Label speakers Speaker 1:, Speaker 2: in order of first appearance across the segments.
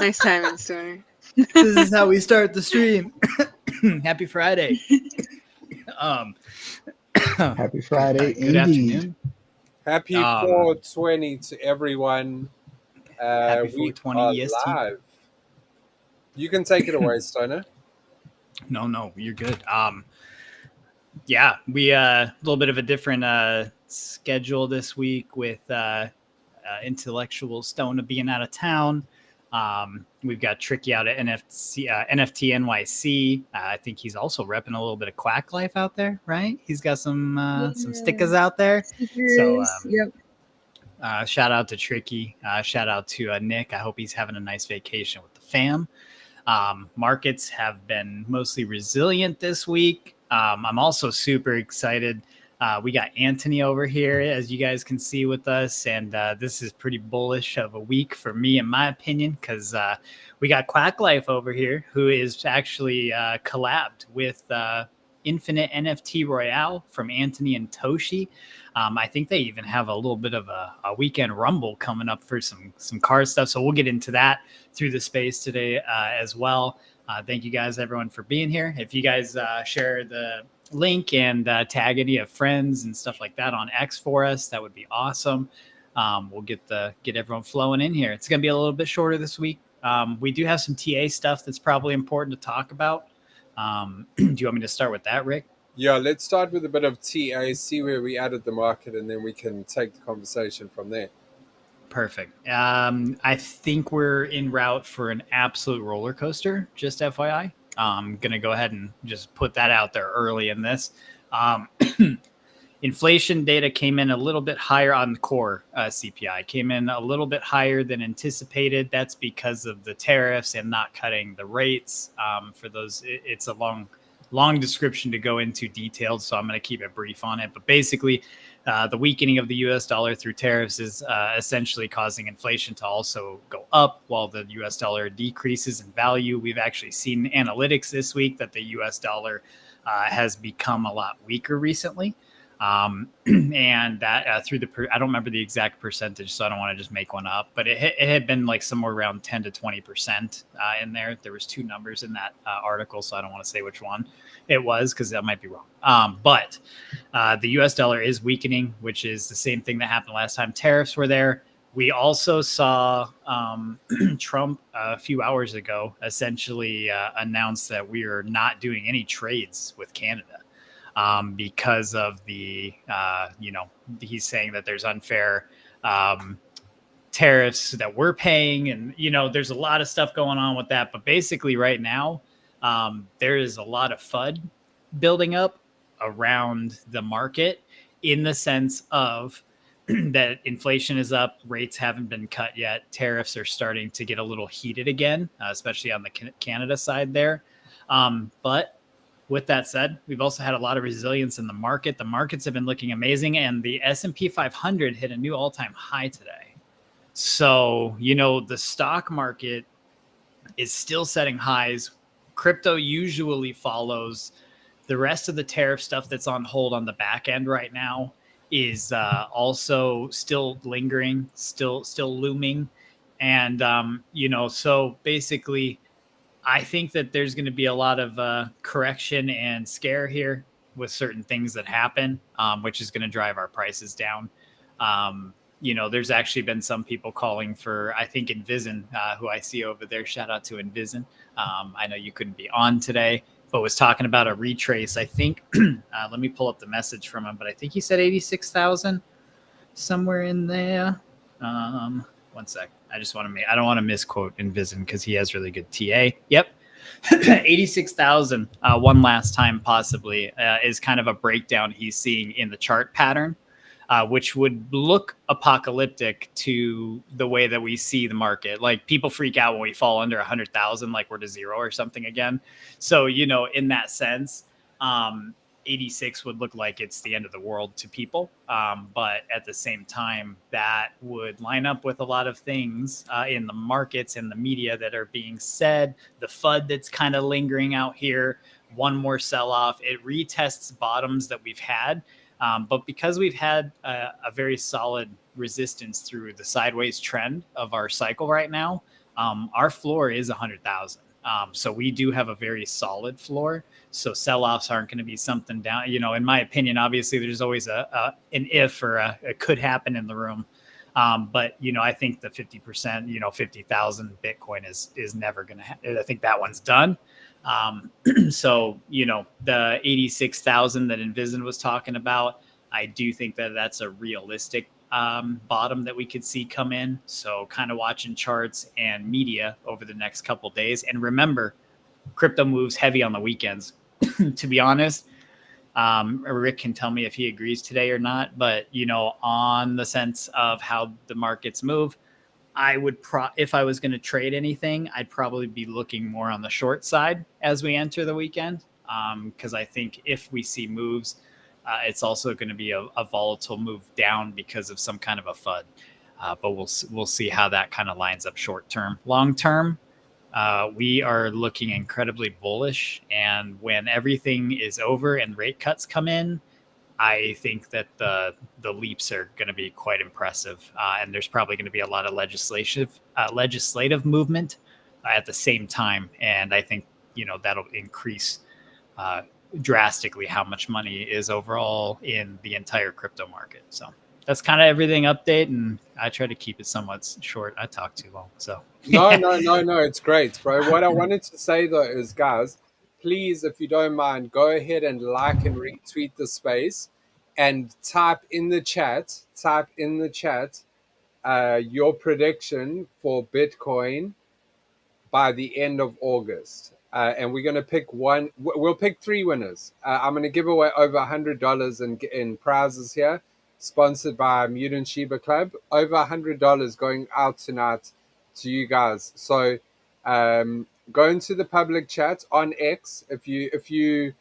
Speaker 1: Nice timing, Stoner.
Speaker 2: This is how we start the stream. Happy Friday.
Speaker 3: Happy Friday,
Speaker 2: Good
Speaker 3: indeed.
Speaker 2: afternoon.
Speaker 4: Happy 420 to everyone.
Speaker 2: Happy
Speaker 4: We
Speaker 2: 420
Speaker 4: are
Speaker 2: EST.
Speaker 4: live. You can take it away, Stoner.
Speaker 2: No, you're good. Yeah, we a little bit of a different schedule this week with Intellectual Stoner being out of town. We've got Tricky out at NFT NYC. I think he's also repping a little bit of Quack Life out there, right? He's got some stickers out there. So
Speaker 1: Yep.
Speaker 2: shout out to Tricky. Shout out to Nick. I hope he's having a nice vacation with the fam. Markets have been mostly resilient this week. I'm also super excited. We got Anthony over here, as you guys can see with us, and this is pretty bullish of a week for me, in my opinion, because we got Quack Life over here, who is actually collabed with Infinite NFT Royale from Anthony and Toshi. I think they even have a little bit of a weekend rumble coming up for some car stuff, so we'll get into that through the space today as well. Thank you guys, everyone, for being here. If you guys share the link and tag any of friends and stuff like that on X for us, that would be awesome. We'll get everyone flowing in here. It's going to be a little bit shorter this week. We do have some TA stuff that's probably important to talk about. Do you want me to start with that, Rick?
Speaker 4: Yeah, let's start with a bit of TA, see where we added the market, and then we can take the conversation from there.
Speaker 2: Perfect. I think we're en route for an absolute roller coaster, just FYI. I'm going to go ahead and just put that out there early in this. Inflation data came in a little bit higher on the core CPI, came in a little bit higher than anticipated. That's because of the tariffs and not cutting the rates. For those, it's a long description to go into detailed, so I'm going to keep it brief on it. But basically, the weakening of the U.S. dollar through tariffs is essentially causing inflation to also go up while the U.S. dollar decreases in value. We've actually seen analytics this week that the U.S. dollar has become a lot weaker recently. And that through I don't remember the exact percentage, so I don't want to just make one up, but it had been like somewhere around 10 to 20% in there. There was two numbers in that article, so I don't want to say which one it was because that might be wrong. But the US dollar is weakening, which is the same thing that happened last time tariffs were there. We also saw Trump a few hours ago essentially announce that we are not doing any trades with Canada. Because of the, he's saying that there's unfair tariffs that we're paying. And, there's a lot of stuff going on with that. But basically right now, there is a lot of FUD building up around the market in the sense of that inflation is up, rates haven't been cut yet. Tariffs are starting to get a little heated again, especially on the Canada side there. But with that said, we've also had a lot of resilience in the market. The markets have been looking amazing, and the S&P 500 hit a new all-time high today. So, the stock market is still setting highs. Crypto usually follows. The rest of the tariff stuff that's on hold on the back end right now is also still lingering, still looming. And, so basically, I think that there's going to be a lot of correction and scare here with certain things that happen, which is going to drive our prices down. There's actually been some people calling for, I think, Envision, who I see over there. Shout out to Envision. I know you couldn't be on today, but was talking about a retrace. I think, let me pull up the message from him, but I think he said 86,000 somewhere in there. One sec. I don't want to misquote Envision because he has really good TA. Yep. 86,000 one last time possibly is kind of a breakdown he's seeing in the chart pattern, which would look apocalyptic to the way that we see the market. Like people freak out when we fall under 100,000, like we're to zero or something again. So, in that sense, 86 would look like it's the end of the world to people. But at the same time, that would line up with a lot of things in the markets and the media that are being said, the FUD that's kind of lingering out here, one more sell-off. It retests bottoms that we've had. But because we've had a very solid resistance through the sideways trend of our cycle right now, Our floor is 100,000. So we do have a very solid floor. So sell-offs aren't going to be something down. In my opinion, obviously there's always an if or it could happen in the room. But I think the 50%, 50,000 Bitcoin is never going to happen. I think that one's done. So, the 86,000 that Envision was talking about, I do think that that's a realistic bottom that we could see come in. So kind of watching charts and media over the next couple of days. And remember, crypto moves heavy on the weekends. To be honest, Rick can tell me if he agrees today or not. But, on the sense of how the markets move, I would if I was going to trade anything, I'd probably be looking more on the short side as we enter the weekend. Because I think if we see moves, it's also going to be a volatile move down because of some kind of a FUD. But we'll see how that kind of lines up short term. Long term, we are looking incredibly bullish. And when everything is over and rate cuts come in, I think that the leaps are going to be quite impressive. And there's probably going to be a lot of legislative movement at the same time. And I think, that'll increase drastically how much money is overall in the entire crypto market. So that's kind of everything update, and I try to keep it somewhat short. I talk too long, so
Speaker 4: No, it's great, bro. What I wanted to say though is, guys, please, if you don't mind, go ahead and like and retweet the space and type in the chat your prediction for Bitcoin by the end of August. And we're going to pick one. We'll pick 3 winners. I'm going to give away over $100 in prizes here, sponsored by Mutant Shiba Club. Over $100 going out tonight to you guys. So go into the public chat on X. If you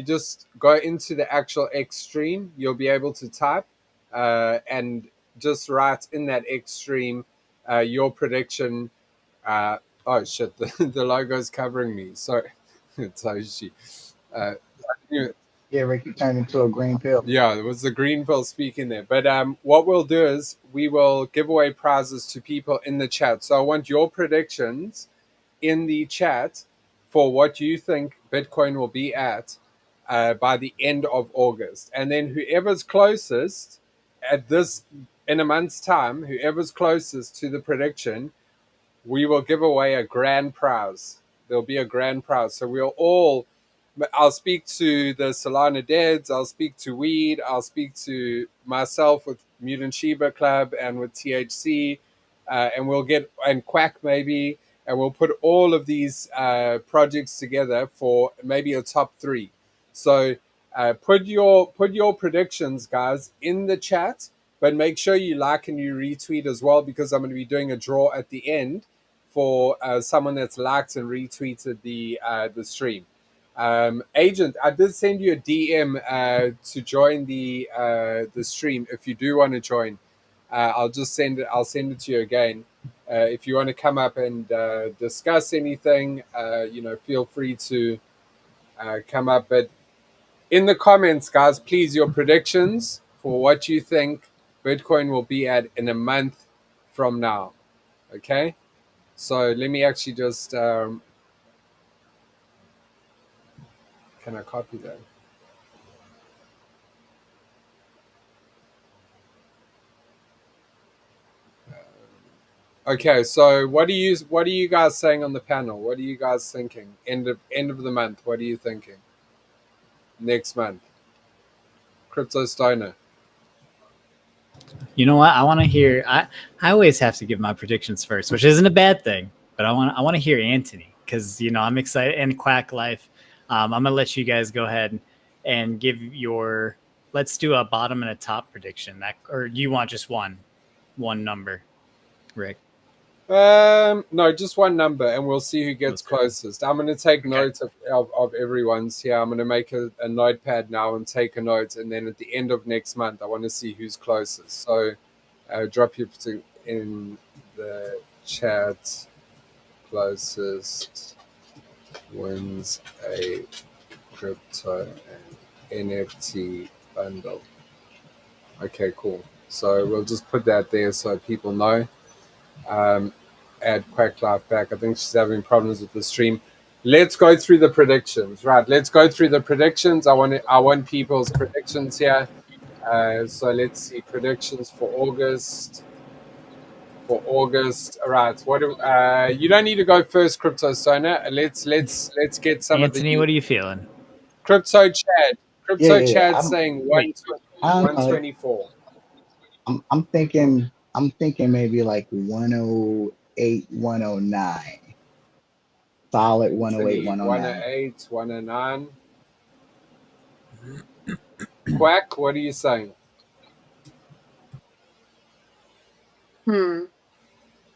Speaker 4: just go into the actual X stream, you'll be able to type and just write in that X stream your prediction. Oh shit! The logo's covering me. Sorry, Toshi.
Speaker 3: Yeah, Ricky turned into a green pill.
Speaker 4: Yeah, it was the green pill speaking there. But what we'll do is we will give away prizes to people in the chat. So I want your predictions in the chat for what you think Bitcoin will be at by the end of August, and then whoever's closest in a month's time, whoever's closest to the prediction, we will give away a grand prize. There'll be a grand prize. So I'll speak to the Solana Deads, I'll speak to Weed, I'll speak to myself with Mutant Shiba Club and with THC, and Quack maybe, and we'll put all of these projects together for maybe a top 3. So put your predictions, guys, in the chat, but make sure you like and you retweet as well, because I'm going to be doing a draw at the end for someone that's liked and retweeted the stream. Agent, I did send you a DM to join the stream. If you do want to join, I'll send it to you again. If you want to come up and discuss anything, feel free to come up. But in the comments, guys, please, your predictions for what you think Bitcoin will be at in a month from now. Okay? So let me actually just, can I copy that? Okay, so what are you guys saying on the panel? What are you guys thinking? End of the month, what are you thinking? Next month. Crypto Stoner.
Speaker 2: You know what? I want to hear. I always have to give my predictions first, which isn't a bad thing. But I want to hear Anthony, because I'm excited, and Quack Life. I'm gonna let you guys go ahead and give your. Let's do a bottom and a top prediction. Or do you want just one number, Rick?
Speaker 4: No, just one number, and we'll see who gets closest. I'm going to take notes of everyone's here. I'm going to make a notepad now and take a note, and then at the end of next month, I want to see who's closest. So drop your in the chat. Closest wins a crypto and NFT bundle. Okay, cool. So we'll just put that there so people know. add Quack Life back. I think she's having problems with the stream. Let's go through the predictions. Right, let's go through the predictions. I want people's predictions here. So let's see predictions for August. All right. You don't need to go first, Crypto Sona. Let's get some
Speaker 2: Anthony,
Speaker 4: of the
Speaker 2: what are you feeling?
Speaker 4: Crypto Chad.
Speaker 3: Yeah,
Speaker 4: saying
Speaker 2: Wait.
Speaker 4: 124.
Speaker 3: I'm thinking maybe like 108, 109. Solid 108, 109.
Speaker 4: 108, 109. Quack, what are you saying?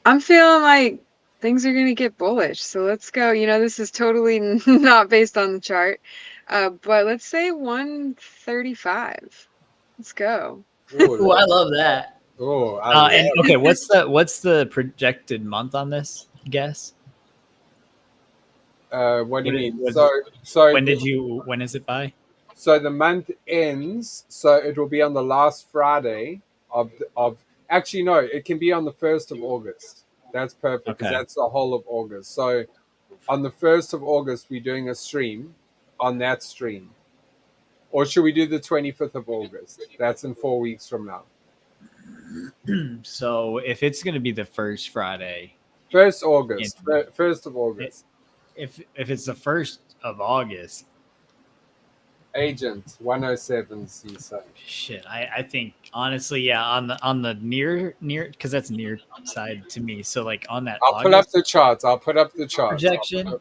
Speaker 1: I'm feeling like things are going to get bullish. So let's go. You know, this is totally not based on the chart. But let's say 135. Let's go.
Speaker 2: Ooh, I love that.
Speaker 4: Oh,
Speaker 2: and okay, what's the projected month on this? Guess.
Speaker 4: what do you mean?
Speaker 2: When is it by?
Speaker 4: So the month ends. So it will be on the last Friday of actually no, it can be on the 1st of August. That's perfect because that's the whole of August. So on the 1st of August, we're doing a stream on that stream. Or should we do the 25th of August? That's in 4 weeks from now.
Speaker 2: So if it's going to be the first Friday,
Speaker 4: 1st August, 1st of August.
Speaker 2: If it's the 1st of August,
Speaker 4: Agent 107 CISO.
Speaker 2: Shit, I think honestly, yeah, on the near because that's near side to me. So like on that,
Speaker 4: I'll put up the charts.
Speaker 2: Projection.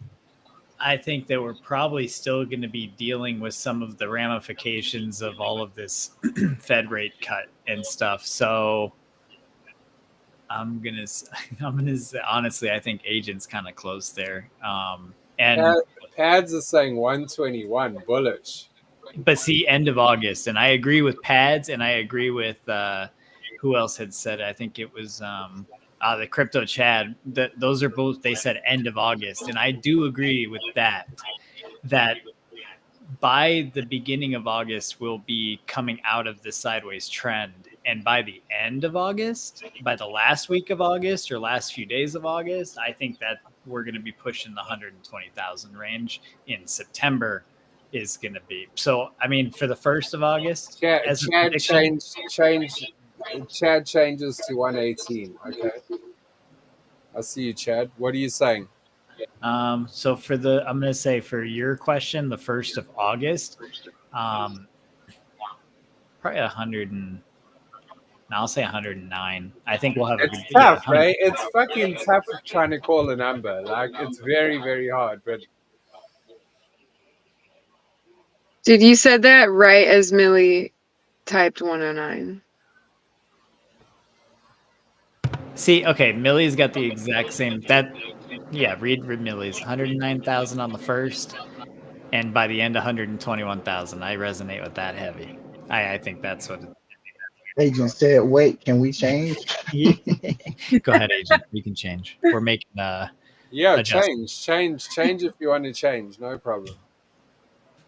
Speaker 2: I think that we're probably still going to be dealing with some of the ramifications of all of this Fed rate cut and stuff. So I'm gonna honestly, I think Agent's kind of close there. And
Speaker 4: Pads is saying 121 bullish.
Speaker 2: But see, end of August, and I agree with Pads, and I agree with who else had said it? I think it was the Crypto Chad. Those are both, they said end of August, and I do agree with that by the beginning of August we'll be coming out of the sideways trend, and by the end of August, by the last week of August or last few days of August, I think that we're going to be pushing the 120,000 range in September. Is going to be so. I mean, for the 1st of August,
Speaker 4: Chad changes to 118. Okay, I see you, Chad. What are you saying?
Speaker 2: So I'm going to say for your question, the 1st of August, probably 100 and I'll say 109. I think we'll have.
Speaker 4: It's tough, right? It's fucking tough trying to call a number. Like it's very, very hard, but.
Speaker 1: Dude, you said that right as Millie typed 109.
Speaker 2: See, okay, Millie's got the exact same read Millie's 109,000 on the 1st, and by the end 121,000. I resonate with that heavy. I think that's what
Speaker 3: Agent said, wait, can we change?
Speaker 2: Go ahead, Agent. We can change. We're making
Speaker 4: change if you want to change, no problem.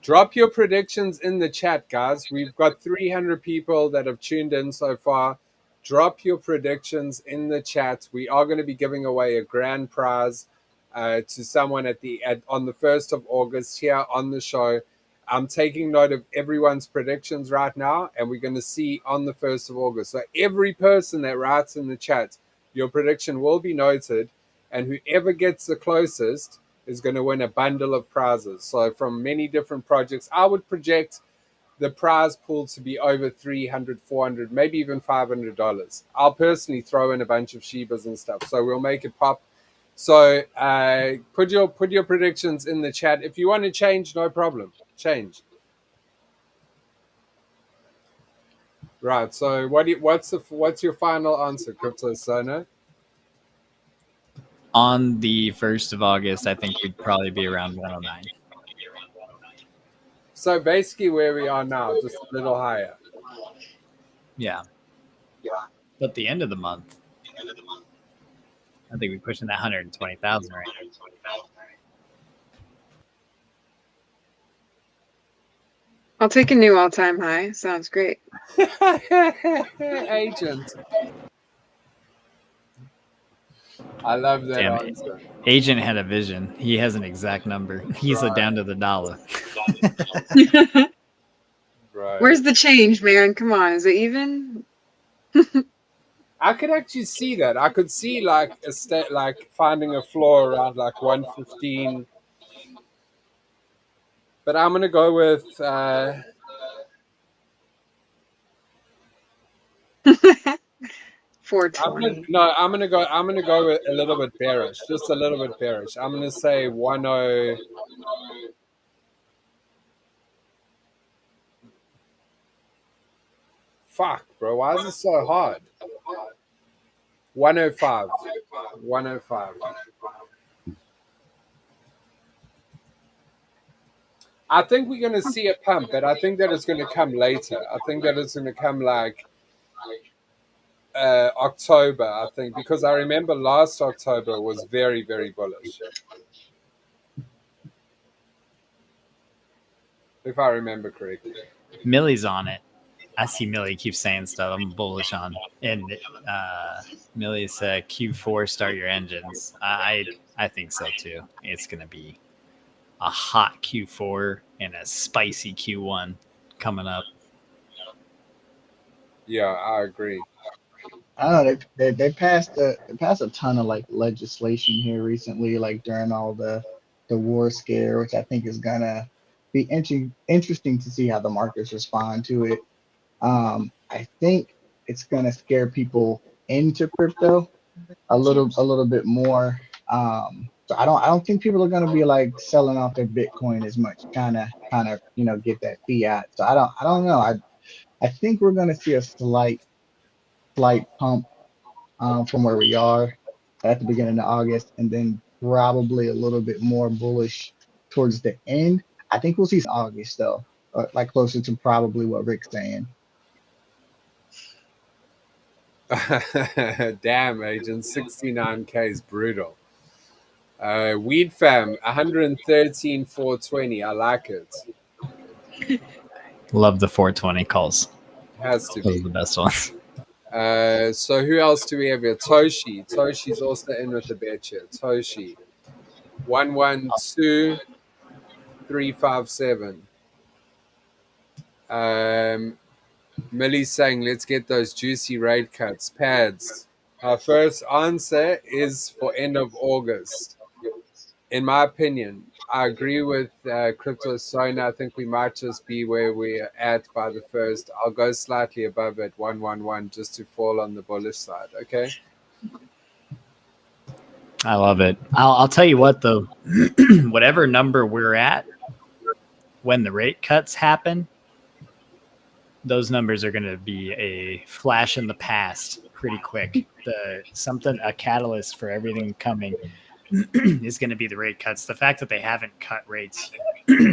Speaker 4: Drop your predictions in the chat, guys. We've got 300 people that have tuned in so far. Drop your predictions in the chat. We are going to be giving away a grand prize to someone on the 1st of August here on the show. I'm taking note of everyone's predictions right now, and we're going to see on the 1st of August. So every person that writes in the chat, your prediction will be noted, and whoever gets the closest is going to win a bundle of prizes. So from many different projects, I would project the prize pool to be over $300, $400, maybe even $500. I'll personally throw in a bunch of Shibas and stuff, so we'll make it pop. So put your predictions in the chat. If you want to change, no problem. Change. Right. So what's your final answer, Crypto Sona?
Speaker 2: On the 1st of August, I think we'd probably be around 109.
Speaker 4: So basically where we are now, just a little higher.
Speaker 2: Yeah. But the end of the month, I think we're pushing that 120,000 range.
Speaker 1: I'll take a new all-time high. Sounds great.
Speaker 4: Agent. I love that
Speaker 2: Damn it.
Speaker 4: answer.
Speaker 2: Agent had a vision. He has an exact number. He's a down to the dollar.
Speaker 4: Right.
Speaker 1: Where's the change, man? Come on, is it even?
Speaker 4: I could actually see that. I could see like a state, like finding a floor around like 115. But I'm gonna go with
Speaker 1: 420.
Speaker 4: I'm gonna go with a little bit bearish, just a little bit bearish. I'm gonna say 10. Fuck, bro. Why is it so hard? 105. 105. I think we're going to see a pump, but I think that it's going to come later. I think that it's going to come like October, I think, because I remember last October was very, very bullish. If I remember correctly.
Speaker 2: Millie's on it. I see Millie keeps saying stuff I'm bullish on. And Millie said Q4 start your engines. I think so too. It's gonna be a hot Q4 and a spicy Q1 coming up.
Speaker 4: Yeah, I agree.
Speaker 3: I don't know. They passed a ton of like legislation here recently, like during all the war scare, which I think is gonna be interesting to see how the markets respond to it. I think it's gonna scare people into crypto a little bit more. So I don't think people are gonna be like selling off their Bitcoin as much, kind of get that fiat. So I don't know. I think we're gonna see a slight pump from where we are at the beginning of August, and then probably a little bit more bullish towards the end. I think we'll see August though, like closer to probably what Rick's saying.
Speaker 4: Damn, agent, 69K is brutal. Weed fam, 113,420. I like it.
Speaker 2: Love the 420 calls.
Speaker 4: Has to
Speaker 2: Those
Speaker 4: be
Speaker 2: are the best ones.
Speaker 4: So who else do we have here? Toshi. Toshi's also in with the bet here. Toshi. 112,357. Millie's saying, let's get those juicy rate cuts. Pads. Our first answer is for end of August. In my opinion, I agree with Crypto Sona. I think we might just be where we're at by the first. I'll go slightly above it, 111, just to fall on the bullish side. Okay.
Speaker 2: I love it. I'll tell you what though, whatever number we're at, when the rate cuts happen, those numbers are going to be a flash in the past pretty quick. A catalyst for everything coming is going to be the rate cuts. The fact that they haven't cut rates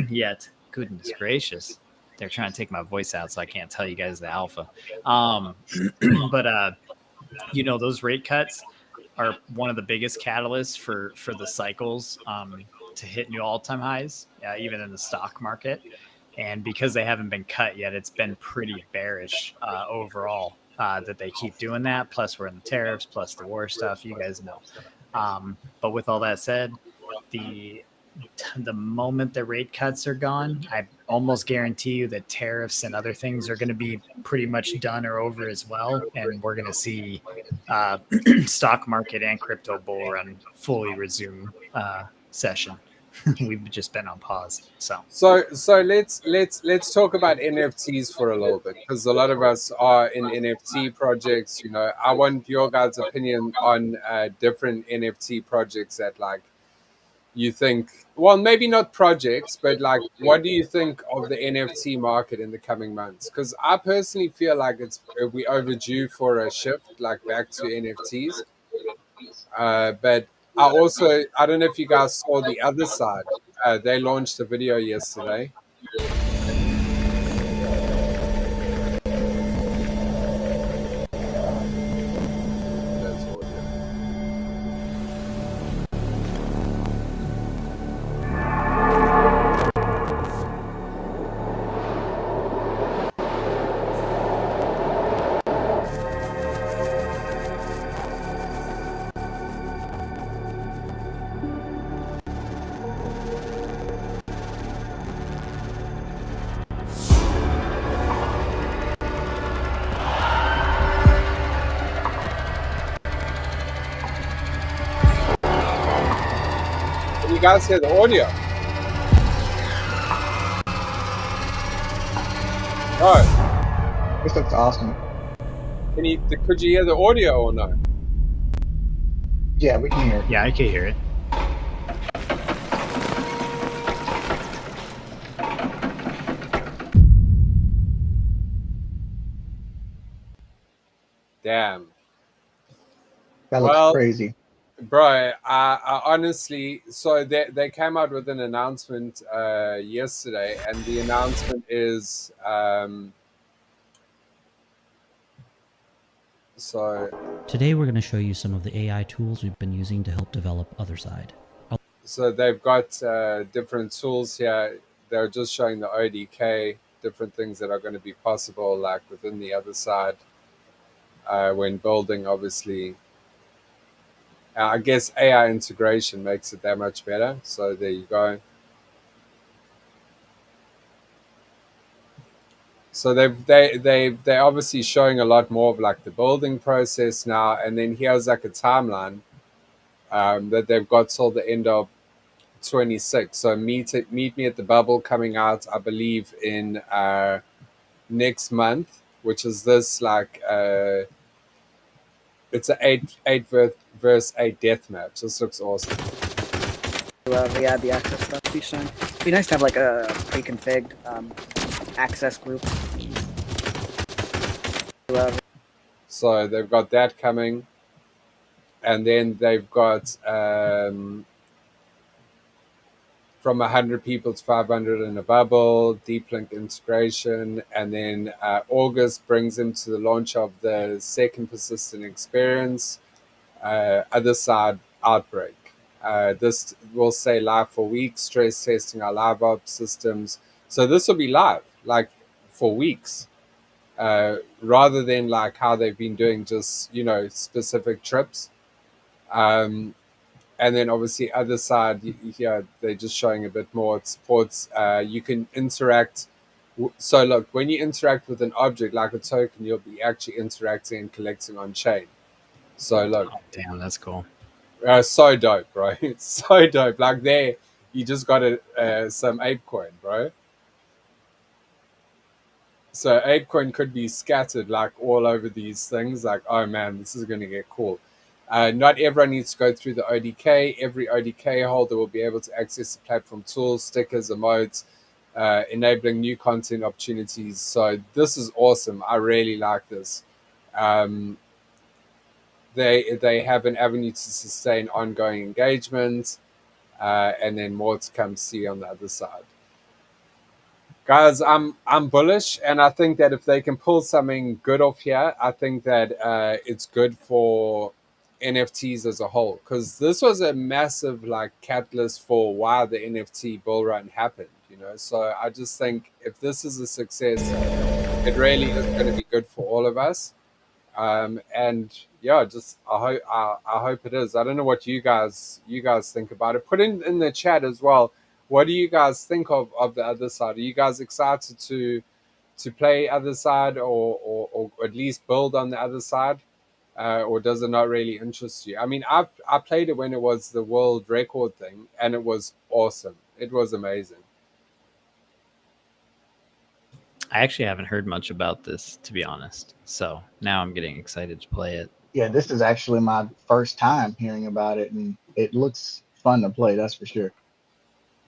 Speaker 2: yet, goodness gracious, they're trying to take my voice out so I can't tell you guys the alpha. But those rate cuts are one of the biggest catalysts for the cycles to hit new all-time highs, even in the stock market. And because they haven't been cut yet, it's been pretty bearish overall that they keep doing that. Plus, we're in the tariffs, plus the war stuff. You guys know. But with all that said, the moment the rate cuts are gone, I almost guarantee you that tariffs and other things are going to be pretty much done or over as well. And we're going to see stock market and crypto bull run fully resume session. We've just been on pause. So
Speaker 4: let's talk about NFTs for a little bit, because a lot of us are in NFT projects. I want your guys' opinion on different NFT projects that like you think, well, maybe not projects, but like, what do you think of the NFT market in the coming months? Because I personally feel like we overdue for a shift, like back to NFTs. But I don't know if you guys saw the other side. They launched a video yesterday. guys hear the audio? Oh,
Speaker 3: This looks awesome.
Speaker 4: could you hear the audio or no?
Speaker 3: Yeah, we can hear it.
Speaker 2: Yeah, I can hear it.
Speaker 4: Damn.
Speaker 3: That looks
Speaker 4: Well,
Speaker 3: crazy.
Speaker 4: bro, I honestly, so they came out with an announcement yesterday, and the announcement is so
Speaker 5: Today we're going to show you some of the AI tools we've been using to help develop Otherside.
Speaker 4: so they've got different tools here. They're just showing the ODK, different things that are going to be possible, like within the other side when building. Obviously, I guess AI integration makes it that much better. So there you go. So they're obviously showing a lot more of like the building process now, and then here's like a timeline that they've got till the end of 26. So meet me at the bubble coming out, I believe, in next month, which is this like it's an eight verse 8 death match. This looks awesome.
Speaker 6: Yeah, the access stuff to be shown. It'd be nice to have like a pre-configured access group.
Speaker 4: So they've got that coming, and then they've got from 100 people to 500 in a bubble, deep link integration, and then August brings them to the launch of the second persistent experience, other side outbreak. This will stay live for weeks, stress testing our live ops systems. So this will be live, like for weeks, rather than like how they've been doing just, specific trips. And then obviously other side here, they're just showing a bit more. It supports, you can interact. So look, when you interact with an object like a token, you'll be actually interacting and collecting on chain. So look,
Speaker 2: Oh, damn, that's cool.
Speaker 4: so dope, bro. It's so dope. Like there, you just got some ApeCoin, bro. So ApeCoin could be scattered like all over these things. Like, oh man, this is going to get cool. Not everyone needs to go through the ODK. Every ODK holder will be able to access the platform tools, stickers, emotes, enabling new content opportunities. So this is awesome. I really like this. They have an avenue to sustain ongoing engagement, and then more to come see on the other side. Guys, I'm bullish, and I think that if they can pull something good off here, I think that it's good for NFTs as a whole, because this was a massive like catalyst for why the NFT bull run happened. So I just think if this is a success, it really is going to be good for all of us. And yeah, just I hope it is. I don't know what you guys think about it. Put in the chat as well. What do you guys think of the other side? Are you guys excited to play other side, or at least build on the other side, or does it not really interest you? I mean, I played it when it was the world record thing, and it was awesome. It was amazing.
Speaker 2: I actually haven't heard much about this, to be honest. So now I'm getting excited to play it.
Speaker 3: Yeah, this is actually my first time hearing about it, and it looks fun to play. That's for sure.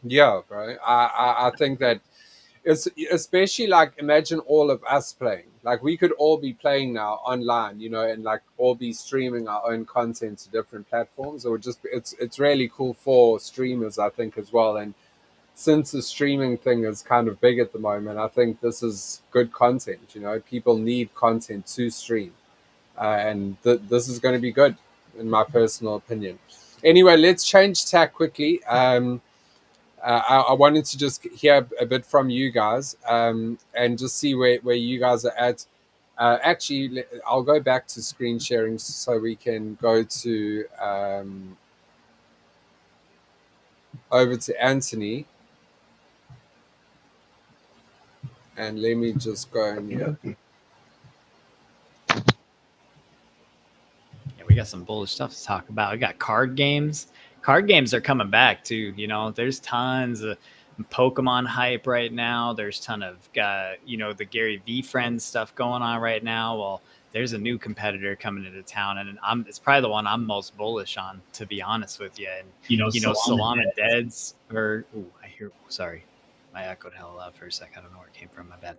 Speaker 4: Yeah, bro. I think that it's especially like imagine all of us playing. Like we could all be playing now online, and like all be streaming our own content to different platforms. Or just it's really cool for streamers, I think, as well. And since the streaming thing is kind of big at the moment, I think this is good content. People need content to stream, and this is going to be good, in my personal opinion. Anyway, let's change tack quickly. I wanted to just hear a bit from you guys, and just see where you guys are at. Actually, I'll go back to screen sharing so we can go to over to Anthony. And let me just go in here.
Speaker 2: Yeah, we got some bullish stuff to talk about. We got card games. card games are coming back too. You know, there's tons of Pokemon hype right now. There's ton of the Gary V Friends stuff going on right now. Well, there's a new competitor coming into town, and it's probably the one I'm most bullish on, to be honest with you. And Salon and Deads, or sorry, I echoed hella loud for a second. I don't know where it came from. My bad.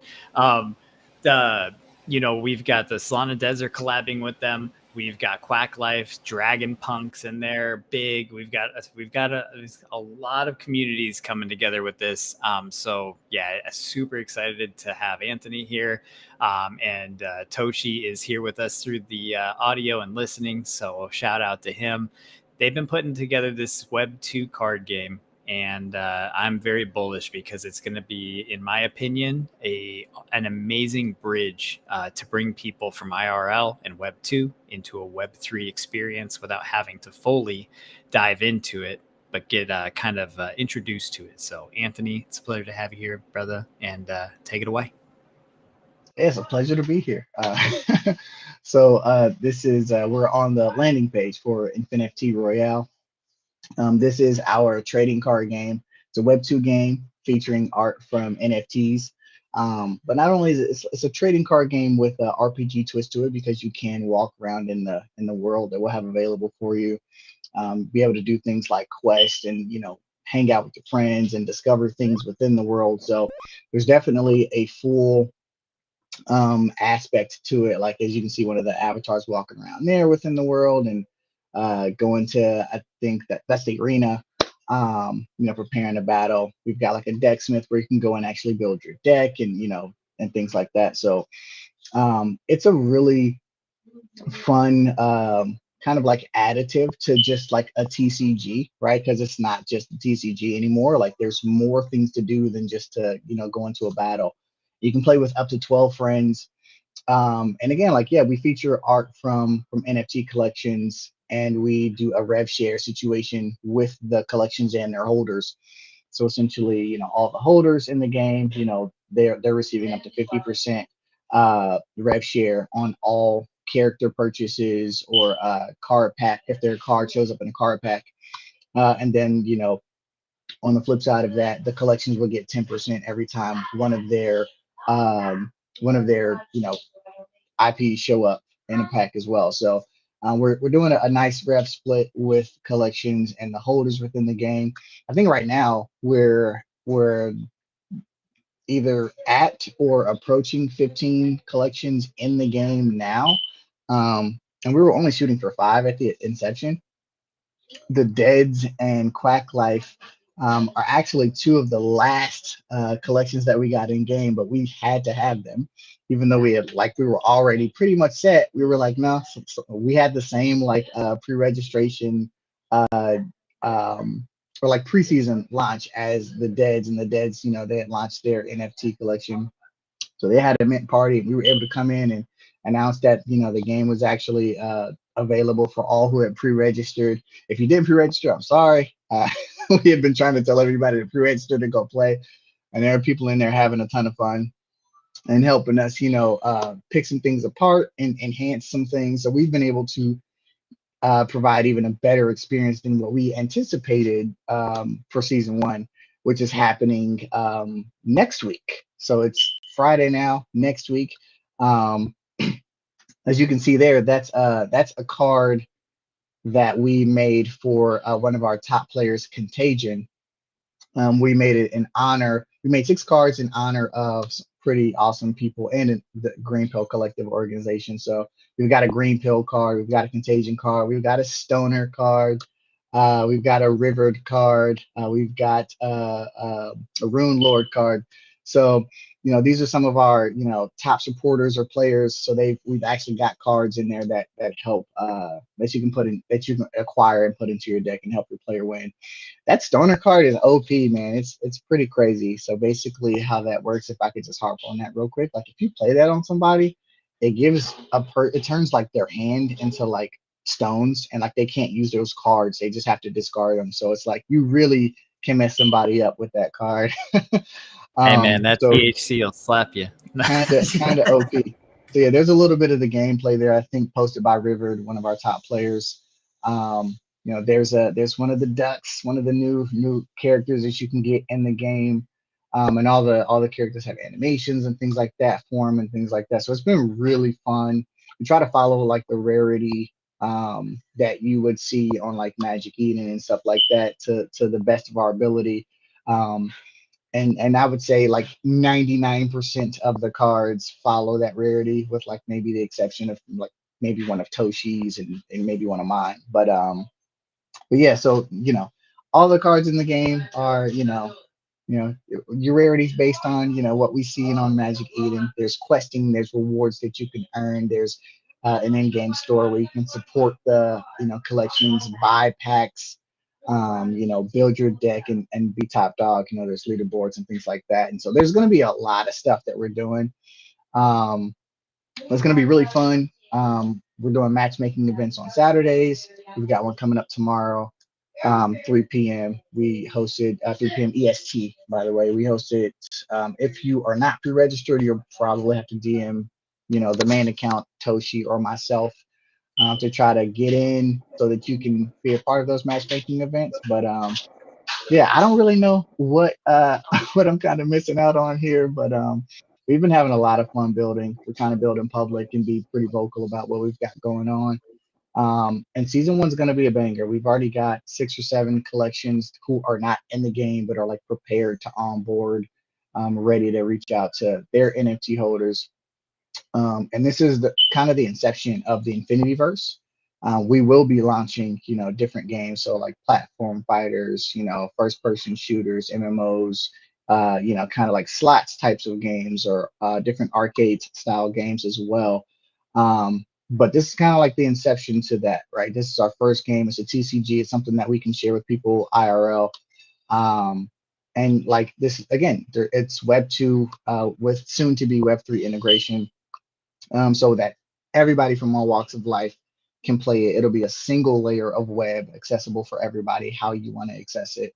Speaker 2: We've got the Salon and Deads are collabing with them. We've got Quack Life, Dragon Punks in there, big. We've got a lot of communities coming together with this. So yeah, super excited to have Anthony here, and Toshi is here with us through the audio and listening. So shout out to him. They've been putting together this Web 2 card game. And I'm very bullish because it's going to be, in my opinion, an amazing bridge to bring people from IRL and Web 2 into a Web 3 experience without having to fully dive into it, but get kind of introduced to it. So, Anthony, it's a pleasure to have you here, brother, and take it away.
Speaker 3: It's a pleasure to be here. So this is we're on the landing page for Infinity Royale. This is our trading card game. It's a Web 2 game featuring art from NFTs. But not only is it's a trading card game with an RPG twist to it, because you can walk around in the world that we'll have available for you. Be able to do things like quest and hang out with your friends and discover things within the world. So there's definitely a full aspect to it. Like, as you can see, one of the avatars walking around there within the world, and going to, I think that's the arena, preparing a battle. We've got like a decksmith where you can go and actually build your deck and and things like that. So it's a really fun kind of like additive to just like a TCG, right? Because it's not just a TCG anymore. Like, there's more things to do than just to go into a battle. You can play with up to 12 friends. And again, we feature art from NFT collections, and we do a rev share situation with the collections and their holders. So essentially, all the holders in the game, they're receiving up to 50% rev share on all character purchases or card pack, if their card shows up in a card pack. And then, on the flip side of that, the collections will get 10% every time one of their IPs show up in a pack as well. So we're doing a nice rev split with collections and the holders within the game. I think right now we're either at or approaching 15 collections in the game now. And we were only shooting for 5 at the inception. The Deads and Quack Life are actually 2 of the last collections that we got in game, but we had to have them, even though we were already pretty much set. We were like, no, we had the same pre-registration or preseason launch as the Deads, and the Deads, they had launched their NFT collection, so they had a mint party, and we were able to come in and announce that the game was actually available for all who had pre-registered. If you didn't pre-register, I'm sorry. We had been trying to tell everybody to pre-register to go play, and there are people in there having a ton of fun and helping us, pick some things apart and enhance some things. So we've been able to provide even a better experience than what we anticipated for season 1, which is happening next week. So it's Friday now, next week. As you can see there, that's a card that we made for one of our top players, Contagion. We made it in honor. We made 6 cards in honor of pretty awesome people in the Green Pill Collective organization. So we've got a Green Pill card, we've got a Contagion card, we've got a Stoner card, we've got a Rivered card, we've got a Rune Lord card. So these are some of our top supporters or players. So we've actually got cards in there that help that you can acquire and put into your deck and help your player win. That Stoner card is OP, man. It's pretty crazy. So basically, how that works, if I could just harp on that real quick, if you play that on somebody, it gives it turns their hand into stones, and they can't use those cards. They just have to discard them. So it's you really can mess somebody up with that card.
Speaker 2: Hey man, that THC will slap you.
Speaker 3: kind of OP. So yeah, there's a little bit of the gameplay there, I think, posted by Rivered, one of our top players. there's one of the ducks, one of the new characters that you can get in the game, and all the characters have animations and things like that for them and things like that. So it's been really fun. We try to follow like the rarity that you would see on like Magic Eden and stuff like that to the best of our ability. Um, and I would say like 99% of the cards follow that rarity, with like maybe the exception of like maybe one of Toshi's and maybe one of mine. But yeah, so all the cards in the game are your rarities based on what we see on Magic Eden. There's questing, there's rewards that you can earn. There's an in-game store where you can support the collections, buy packs, build your deck and be top dog. There's leaderboards and things like that. And so there's going to be a lot of stuff that we're doing. It's going to be really fun. We're doing matchmaking events on Saturdays. We've got one coming up tomorrow, 3 p.m. We hosted 3 p.m. EST, by the way. We hosted. If you are not pre-registered, you'll probably have to DM, the main account, Toshi or myself, to try to get in so that you can be a part of those matchmaking events. But yeah, I don't really know what what I'm kind of missing out on here, but we've been having a lot of fun building. We're trying to build in public and be pretty vocal about what we've got going on. And season one's going to be a banger. We've already got 6 or 7 collections who are not in the game but are like prepared to onboard, ready to reach out to their NFT holders. And this is the kind of the inception of the Infinityverse. We will be launching, different games. So like platform fighters, first person shooters, MMOs, kind of like slots types of games, or different arcade style games as well. But this is kind of like the inception to that, right? This is our first game. It's a TCG. It's something that we can share with people IRL. And like this, again, it's Web 2 with soon to be Web 3 integration, so that everybody from all walks of life can play it. It'll be a single layer of web accessible for everybody, how you want to access it.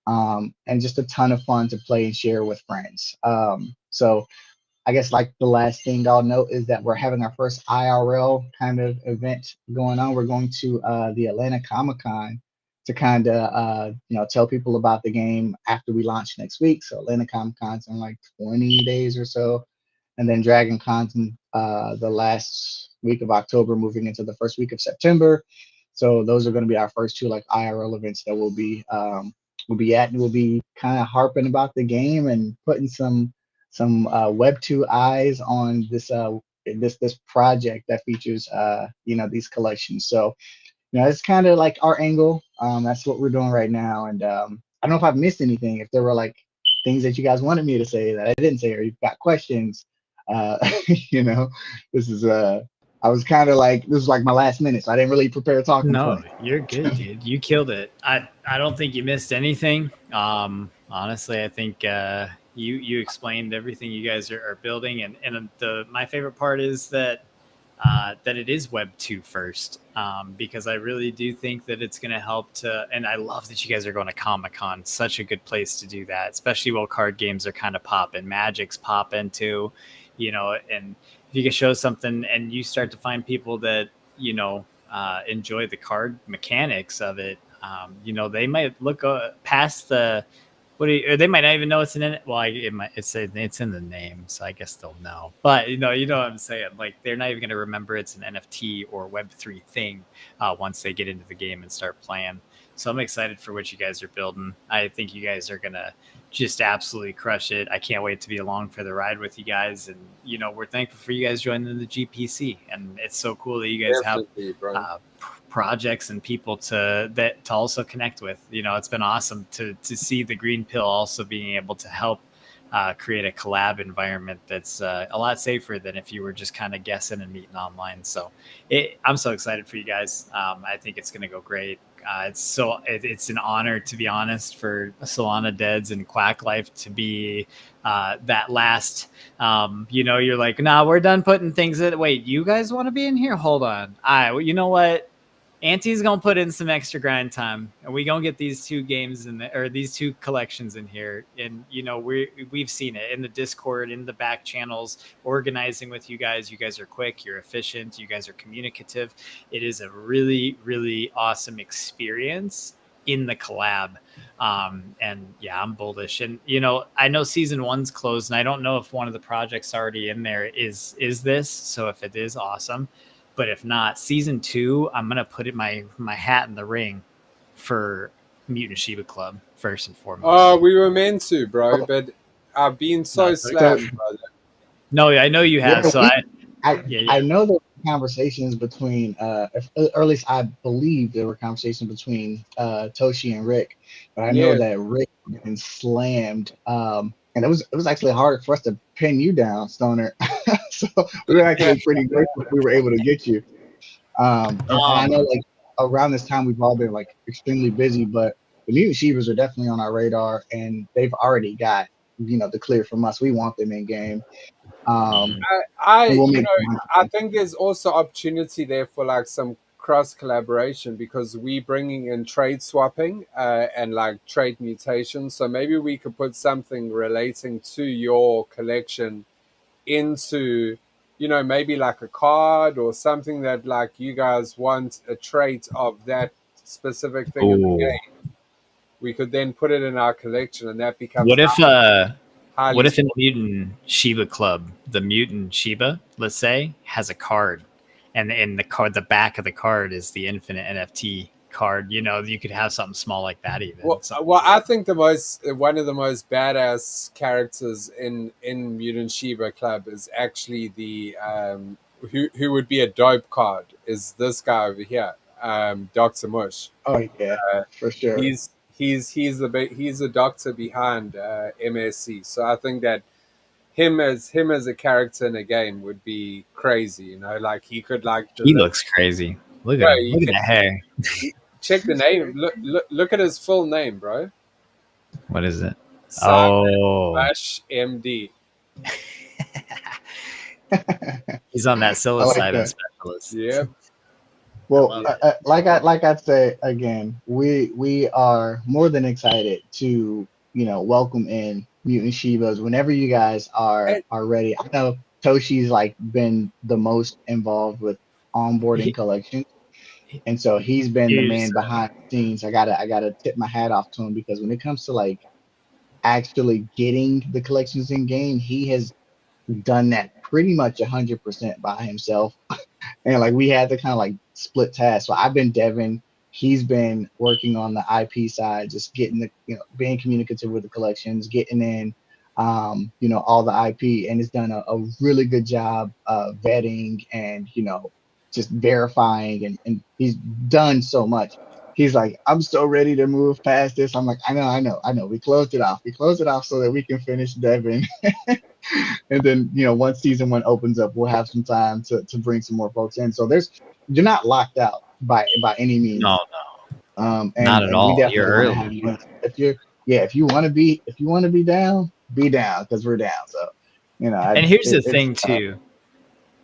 Speaker 3: And just a ton of fun to play and share with friends. So I guess like the last thing I'll note is that we're having our first IRL kind of event going on. We're going to the Atlanta Comic-Con to kind of tell people about the game after we launch next week. So Atlanta Comic-Con's in like 20 days or so, and then Dragon Con's in the last week of October, moving into the first week of September. So those are going to be our first 2 like IRL events that we'll be at, and we'll be kind of harping about the game and putting some Web 2 eyes on this this project that features these collections. So it's kind of like our angle. That's what we're doing right now. And I don't know if I've missed anything. If there were like things that you guys wanted me to say that I didn't say, or you've got questions, this is I was kind of like, this was like my last minute, so I didn't really prepare talking
Speaker 2: No,
Speaker 3: points.
Speaker 2: you're good, dude. You killed it. I don't think you missed anything. Honestly, I think you explained everything you guys are building, and my favorite part is that it is Web 2 first, because I really do think that it's going to help to, and I love that you guys are going to Comic-Con. Such a good place to do that, especially while card games are kind of popping. Magic's popping too, and if you can show something and you start to find people that, enjoy the card mechanics of it, they might look past the, or they might not even know it's in it. Well, it's in the name, so I guess they'll know. But you know what I'm saying. Like, they're not even going to remember it's an NFT or Web3 thing once they get into the game and start playing. So I'm excited for what you guys are building. I think you guys are gonna just absolutely crush it. I can't wait to be along for the ride with you guys. And we're thankful for you guys joining the GPC. And it's so cool that you guys have projects and people to also connect with. It's been awesome to see the Green Pill also being able to help create a collab environment that's a lot safer than if you were just kind of guessing and meeting online. So I'm so excited for you guys. I think it's going to go great. It's an honor, to be honest, for Solana Deads and Quack Life to be that last. You're like, nah, we're done putting things in. Wait, you guys want to be in here? Hold on. You know what? Auntie's gonna put in some extra grind time, and we gonna get these two games or these two collections in here. And we've seen it in the Discord, in the back channels, organizing with you guys. You guys are quick, you're efficient, you guys are communicative. It is a really, really awesome experience in the collab. And yeah, I'm bullish. And I know season 1's closed, and I don't know if one of the projects already in there is this. So if it is, awesome. But if not, season 2, I'm gonna put my hat in the ring for Mutant Shiba Club first and foremost.
Speaker 4: Oh, we were meant to, bro, but I've been so
Speaker 2: No,
Speaker 4: slammed, brother.
Speaker 2: No, I know you have.
Speaker 3: Yeah,
Speaker 2: So
Speaker 3: I know there were conversations between, or at least I believe there were conversations between Toshi and Rick, but I know
Speaker 4: Yeah.
Speaker 3: that Rick had been slammed, and it was actually hard for us to pin you down, Stoner. So we were actually pretty grateful we were able to get you. And I know like around this time we've all been like extremely busy, but the Mutant Shivas are definitely on our radar, and they've already got the clear from us. We want them in game. And we'll make them
Speaker 4: I think there's also opportunity there for like some cross collaboration because we bringing in trade swapping and like trade mutations. So maybe we could put something relating to your collection into, maybe like a card or something that like you guys want a trait of that specific thing in the
Speaker 2: Ooh.
Speaker 4: game. We could then put it in our collection, and that becomes
Speaker 2: What if
Speaker 4: highly
Speaker 2: what if in the Mutant Shiba Club, the Mutant Shiba, let's say, has a card, and in the back of the card is the Infinite NFT card? You could have something small like that even.
Speaker 4: Well, I think one of the most badass characters in Mutant Shiba Club is actually the who would be a dope card is this guy over here, Dr. Mush.
Speaker 3: Oh yeah, for sure.
Speaker 4: He's the doctor behind MSC. So I think that him as a character in a game would be crazy. Like he could like.
Speaker 2: He looks crazy. Look at him. Look at that hair.
Speaker 4: Check the name. Look at his full name, bro.
Speaker 2: What is it?
Speaker 4: Simon MD.
Speaker 2: He's on that psilocybin
Speaker 3: that.
Speaker 2: specialist.
Speaker 4: Yep.
Speaker 3: Well, like I say again, we are more than excited to welcome in Mutant Shivas whenever you guys are ready. I know Toshi's like been the most involved with onboarding collections, and so he's been the man behind the scenes. I gotta tip my hat off to him because when it comes to like actually getting the collections in game, he has done that pretty much 100% by himself. And like we had to kind of like split tasks. So I've been deving. He's been working on the IP side, just getting the being communicative with the collections, getting in all the IP, and it's done a really good job vetting and just verifying, and he's done so much. He's like, I'm so ready to move past this. I'm like, I know. We closed it off so that we can finish deving. And then, once season 1 opens up, we'll have some time to bring some more folks in. So you're not locked out by any means.
Speaker 2: No.
Speaker 3: And,
Speaker 2: not at all. You're
Speaker 3: early. If you want to be down, because we're down. So,
Speaker 2: and here's the thing too,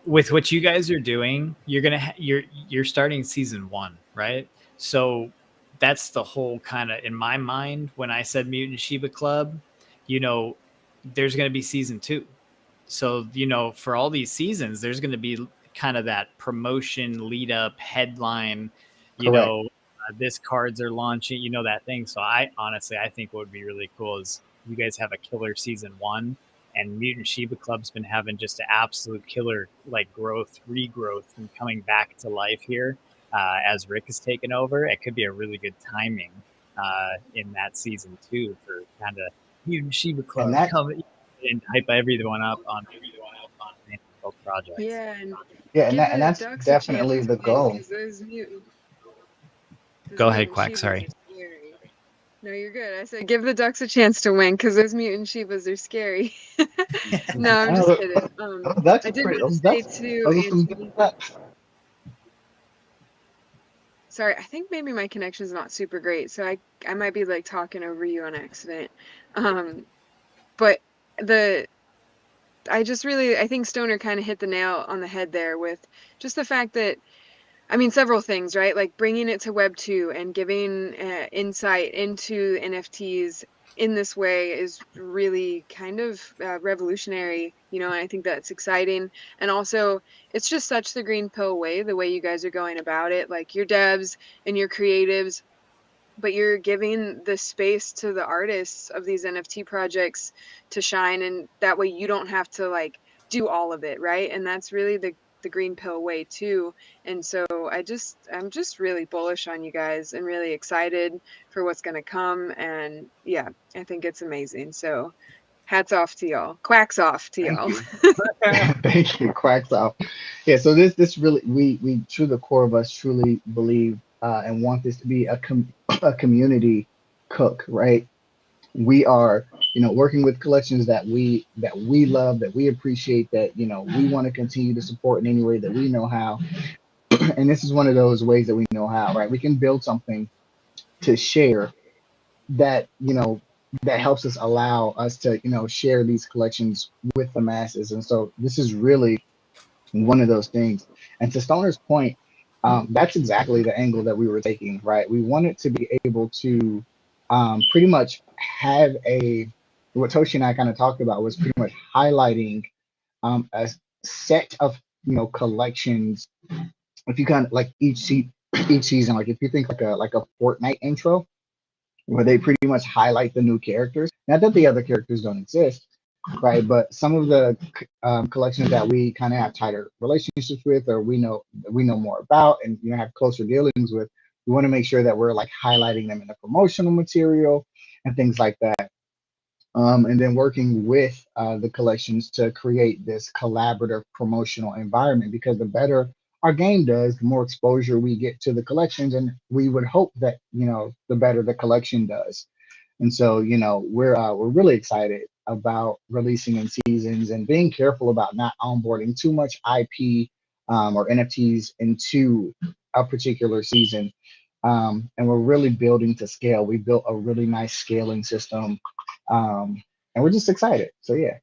Speaker 2: with what you guys are doing, you're starting season 1, right? So that's the whole kind of, in my mind, when I said Mutant Shiba Club, there's going to be season 2. So, for all these seasons, there's going to be kind of that promotion lead up headline, this cards are launching, that thing. So I think what would be really cool is you guys have a killer season 1, and Mutant Shiba Club's been having just an absolute killer, like regrowth and coming back to life here as Rick has taken over. It could be a really good timing in that season 2 for kind of Mutant Shiba Club coming and hype everyone up on both projects.
Speaker 1: Yeah,
Speaker 3: and that's definitely the goal.
Speaker 2: Go ahead, Quack. Sorry.
Speaker 1: No, you're good. I said give the Ducks a chance to win because those Mutant Shivas are scary. No, I'm just kidding. I did want to say too. Sorry, I think maybe my connection's not super great, so I might be like talking over you on accident. But I think Stoner kind of hit the nail on the head there with just the fact that I mean, several things, right? Like bringing it to Web 2 and giving insight into NFTs in this way is really kind of revolutionary, you know, and I think that's exciting. And also, it's just such the green pill way, the way you guys are going about it, like your devs and your creatives, but you're giving the space to the artists of these NFT projects to shine, and that way you don't have to like do all of it, right? And that's really the green pill way too. And so I'm just really bullish on you guys and really excited for what's going to come. And yeah, I think it's amazing. So hats off to y'all. Quacks off to
Speaker 3: Thank
Speaker 1: y'all.
Speaker 3: you. Thank you. Quacks off. Yeah. So this really we true the core of us truly believe and want this to be a community cook, right? We are, working with collections that we love, that we appreciate, that we want to continue to support in any way that we know how. And this is one of those ways that we know how, right? We can build something to share that that helps us allow us to share these collections with the masses. And so this is really one of those things. And to Stoner's point, that's exactly the angle that we were taking, right? We wanted to be able to pretty much have what Toshi and I kind of talked about was pretty much highlighting a set of collections. If you kind of like each season, like if you think like a Fortnite intro, where they pretty much highlight the new characters. Not that the other characters don't exist, right? But some of the collections that we kind of have tighter relationships with, or we know more about, and have closer dealings with, we want to make sure that we're like highlighting them in the promotional material and things like that. And then working with the collections to create this collaborative promotional environment, because the better our game does, the more exposure we get to the collections, and we would hope that the better the collection does. And so we're really excited about releasing in seasons and being careful about not onboarding too much IP or NFTs into a particular season. And we're really building to scale. We built a really nice scaling system, and we're just excited. So yeah.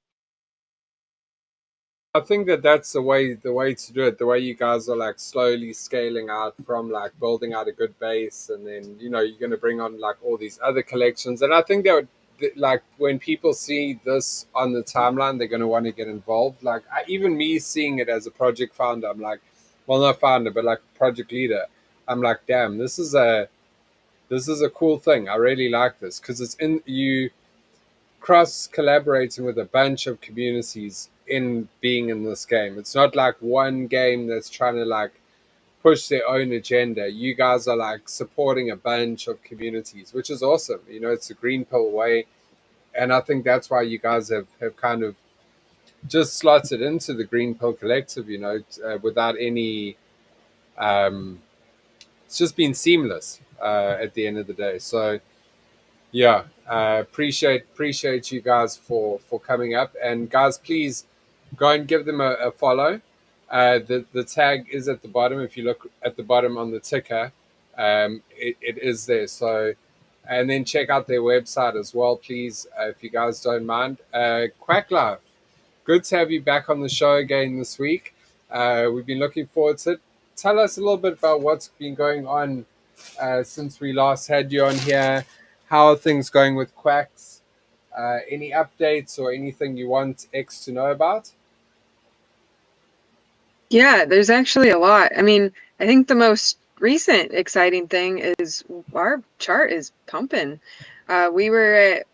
Speaker 4: I think that that's the way to do it. The way you guys are like slowly scaling out from like building out a good base, and then you're going to bring on like all these other collections. And I think that like when people see this on the timeline, they're going to want to get involved. Like even me seeing it as a project founder, I'm like, well, not founder, but like project leader. I'm like, damn, this is a cool thing. I really like this because it's in you cross collaborating with a bunch of communities in being in this game. It's not like one game that's trying to like push their own agenda. You guys are like supporting a bunch of communities, which is awesome. It's a green pill way. And I think that's why you guys have kind of just slotted into the green pill collective, without any, it's just been seamless at the end of the day. So yeah, appreciate you guys for coming up, and guys, please go and give them a follow. The tag is at the bottom. If you look at the bottom on the ticker, it is there. So, and then check out their website as well, please, if you guys don't mind. Quack Life, good to have you back on the show again this week. We've been looking forward to it. Tell us a little bit about what's been going on since we last had you on here. How are things going with Quacks? Any updates or anything you want X to know about?
Speaker 1: Yeah, there's actually a lot. I mean, I think the most recent exciting thing is our chart is pumping. We were at,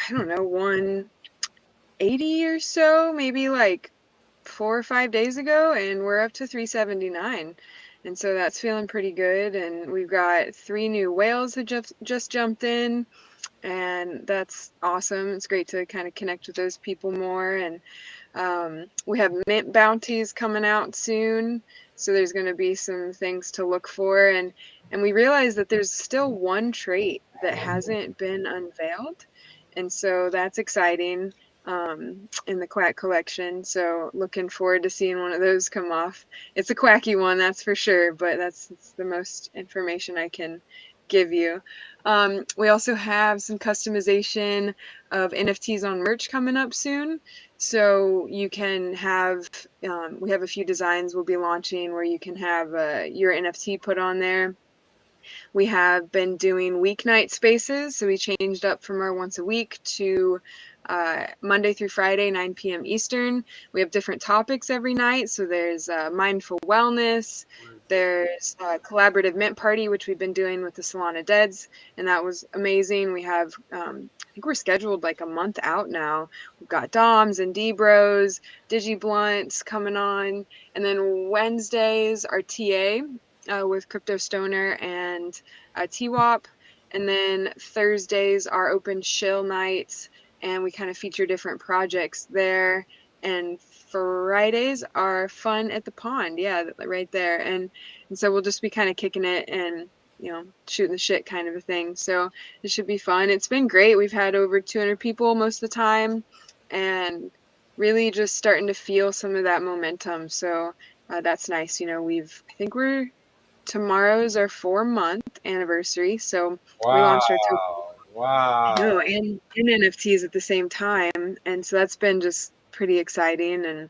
Speaker 1: I don't know, 180 or so, maybe like 4 or 5 days ago, and we're up to 379. And so that's feeling pretty good. And we've got 3 new whales that just jumped in, and that's awesome. It's great to kind of connect with those people more. And we have mint bounties coming out soon, so there's going to be some things to look for. And we realize that there's still one trait that hasn't been unveiled, and so that's exciting in the Quack collection. So looking forward to seeing one of those come off. It's a quacky one, that's for sure, but that's the most information I can give you. We also have some customization of NFTs on merch coming up soon. So you can have, we have a few designs we'll be launching where you can have your NFT put on there. We have been doing weeknight spaces, so we changed up from our once a week to Monday through Friday, 9 p.m. Eastern. We have different topics every night, so there's mindful wellness, there's collaborative mint party, which we've been doing with the Salon of Deads, and that was amazing. We have, I think we're scheduled like a month out now. We've got Doms and D-Bros, DigiBlunts coming on, and then Wednesdays are TA, with Crypto Stoner and TWOP. And then Thursdays are open shill nights, and we kind of feature different projects there. And Fridays are fun at the pond, yeah, right there. And so we'll just be kind of kicking it and shooting the shit kind of a thing. So it should be fun. It's been great. We've had over 200 people most of the time, and really just starting to feel some of that momentum. So that's nice. I think tomorrow's our 4-month anniversary, so we launched our
Speaker 4: Wow.
Speaker 1: and NFTs at the same time, and so that's been just pretty exciting. And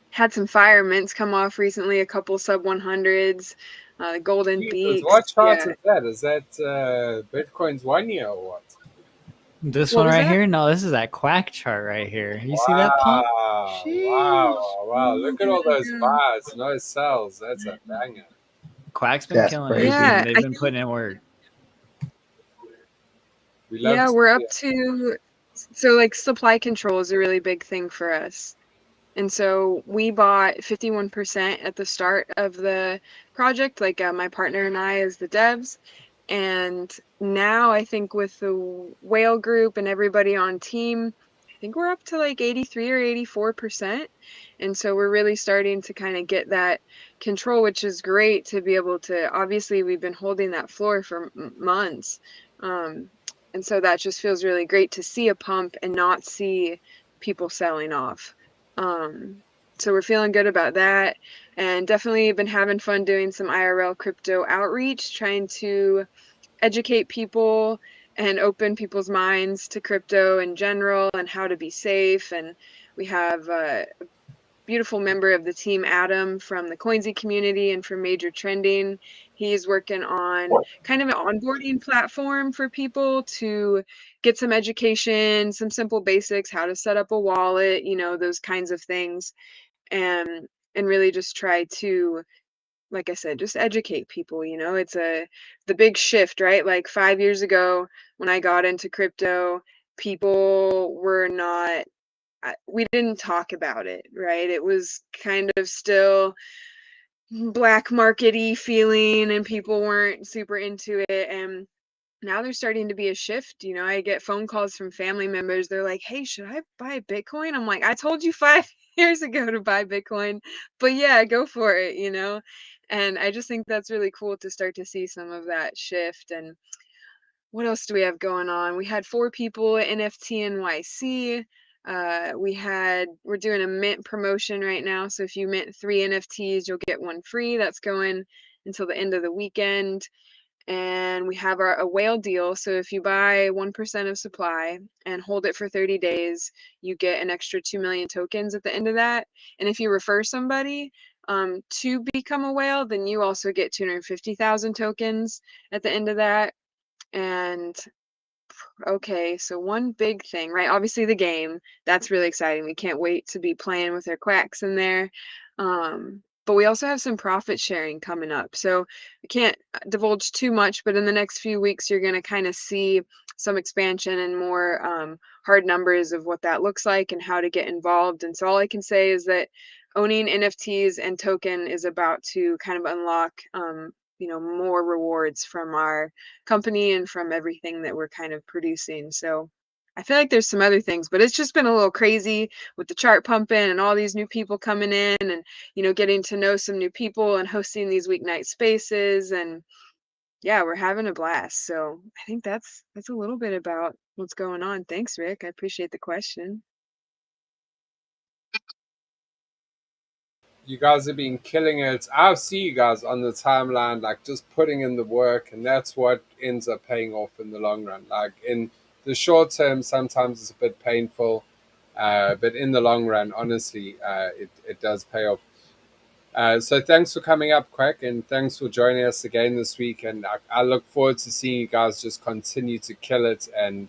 Speaker 1: had some fire mints come off recently, a couple sub 100s, the golden
Speaker 4: Jesus,
Speaker 1: beaks.
Speaker 4: what chart
Speaker 1: Yeah.
Speaker 4: is that? Is that Bitcoin's 1 year or what?
Speaker 2: This
Speaker 1: What
Speaker 2: one
Speaker 1: was
Speaker 2: right
Speaker 1: that?
Speaker 2: here? No, this is that quack chart right here. You see that pump?
Speaker 4: Wow. Look at all those bars, no cells. That's a banger.
Speaker 2: Quack's been
Speaker 3: That's
Speaker 2: killing
Speaker 3: crazy.
Speaker 2: it.
Speaker 1: Yeah,
Speaker 2: They've been putting in work.
Speaker 4: We love
Speaker 1: yeah,
Speaker 4: to
Speaker 1: we're
Speaker 4: see
Speaker 1: up
Speaker 4: it.
Speaker 1: to, so like supply control is a really big thing for us. And so we bought 51% at the start of the project, like my partner and I as the devs. And now I think with the whale group and everybody on team, I think we're up to like 83 or 84%. And so we're really starting to kind of get that control, which is great to be able to, obviously we've been holding that floor for months. And so that just feels really great to see a pump and not see people selling off. So we're feeling good about that, and definitely been having fun doing some IRL crypto outreach, trying to educate people and open people's minds to crypto in general and how to be safe. And we have a beautiful member of the team, Adam, from the Coinsy community and from Major Trending. He's working on kind of an onboarding platform for people to get some education, some simple basics, how to set up a wallet, those kinds of things, and really just try to, like I said, just educate people. It's the big shift, right? Like 5 years ago when I got into crypto, people were not, we didn't talk about it, right? It was kind of still black market-y feeling, and people weren't super into it. And now there's starting to be a shift. I get phone calls from family members. They're like, "Hey, should I buy Bitcoin?" I'm like, "I told you 5 years ago to buy Bitcoin, but yeah, go for it." And I just think that's really cool to start to see some of that shift. And what else do we have going on? We had 4 people at NFT NYC. We're doing a mint promotion right now. So if you mint 3 NFTs, you'll get 1 free. That's going until the end of the weekend. And we have a whale deal. So if you buy 1% of supply and hold it for 30 days, you get an extra 2 million tokens at the end of that. And if you refer somebody to become a whale, then you also get 250,000 tokens at the end of that. And okay, so one big thing, right? Obviously the game. That's really exciting. We can't wait to be playing with our quacks in there. But we also have some profit sharing coming up. So we can't divulge too much, but in the next few weeks, you're going to kind of see some expansion and more hard numbers of what that looks like and how to get involved. And so all I can say is that owning NFTs and token is about to kind of unlock more rewards from our company and from everything that we're kind of producing. So I feel like there's some other things, but it's just been a little crazy with the chart pumping and all these new people coming in, and getting to know some new people and hosting these weeknight spaces. And yeah, we're having a blast. So I think that's a little bit about what's going on. Thanks, Rick. I appreciate the question.
Speaker 4: You guys have been killing it. I see you guys on the timeline, like just putting in the work, and that's what ends up paying off in the long run. Like in the short term, sometimes it's a bit painful, But in the long run, honestly, it does pay off. So thanks for coming up, Quack, and thanks for joining us again this week. And I look forward to seeing you guys just continue to kill it. And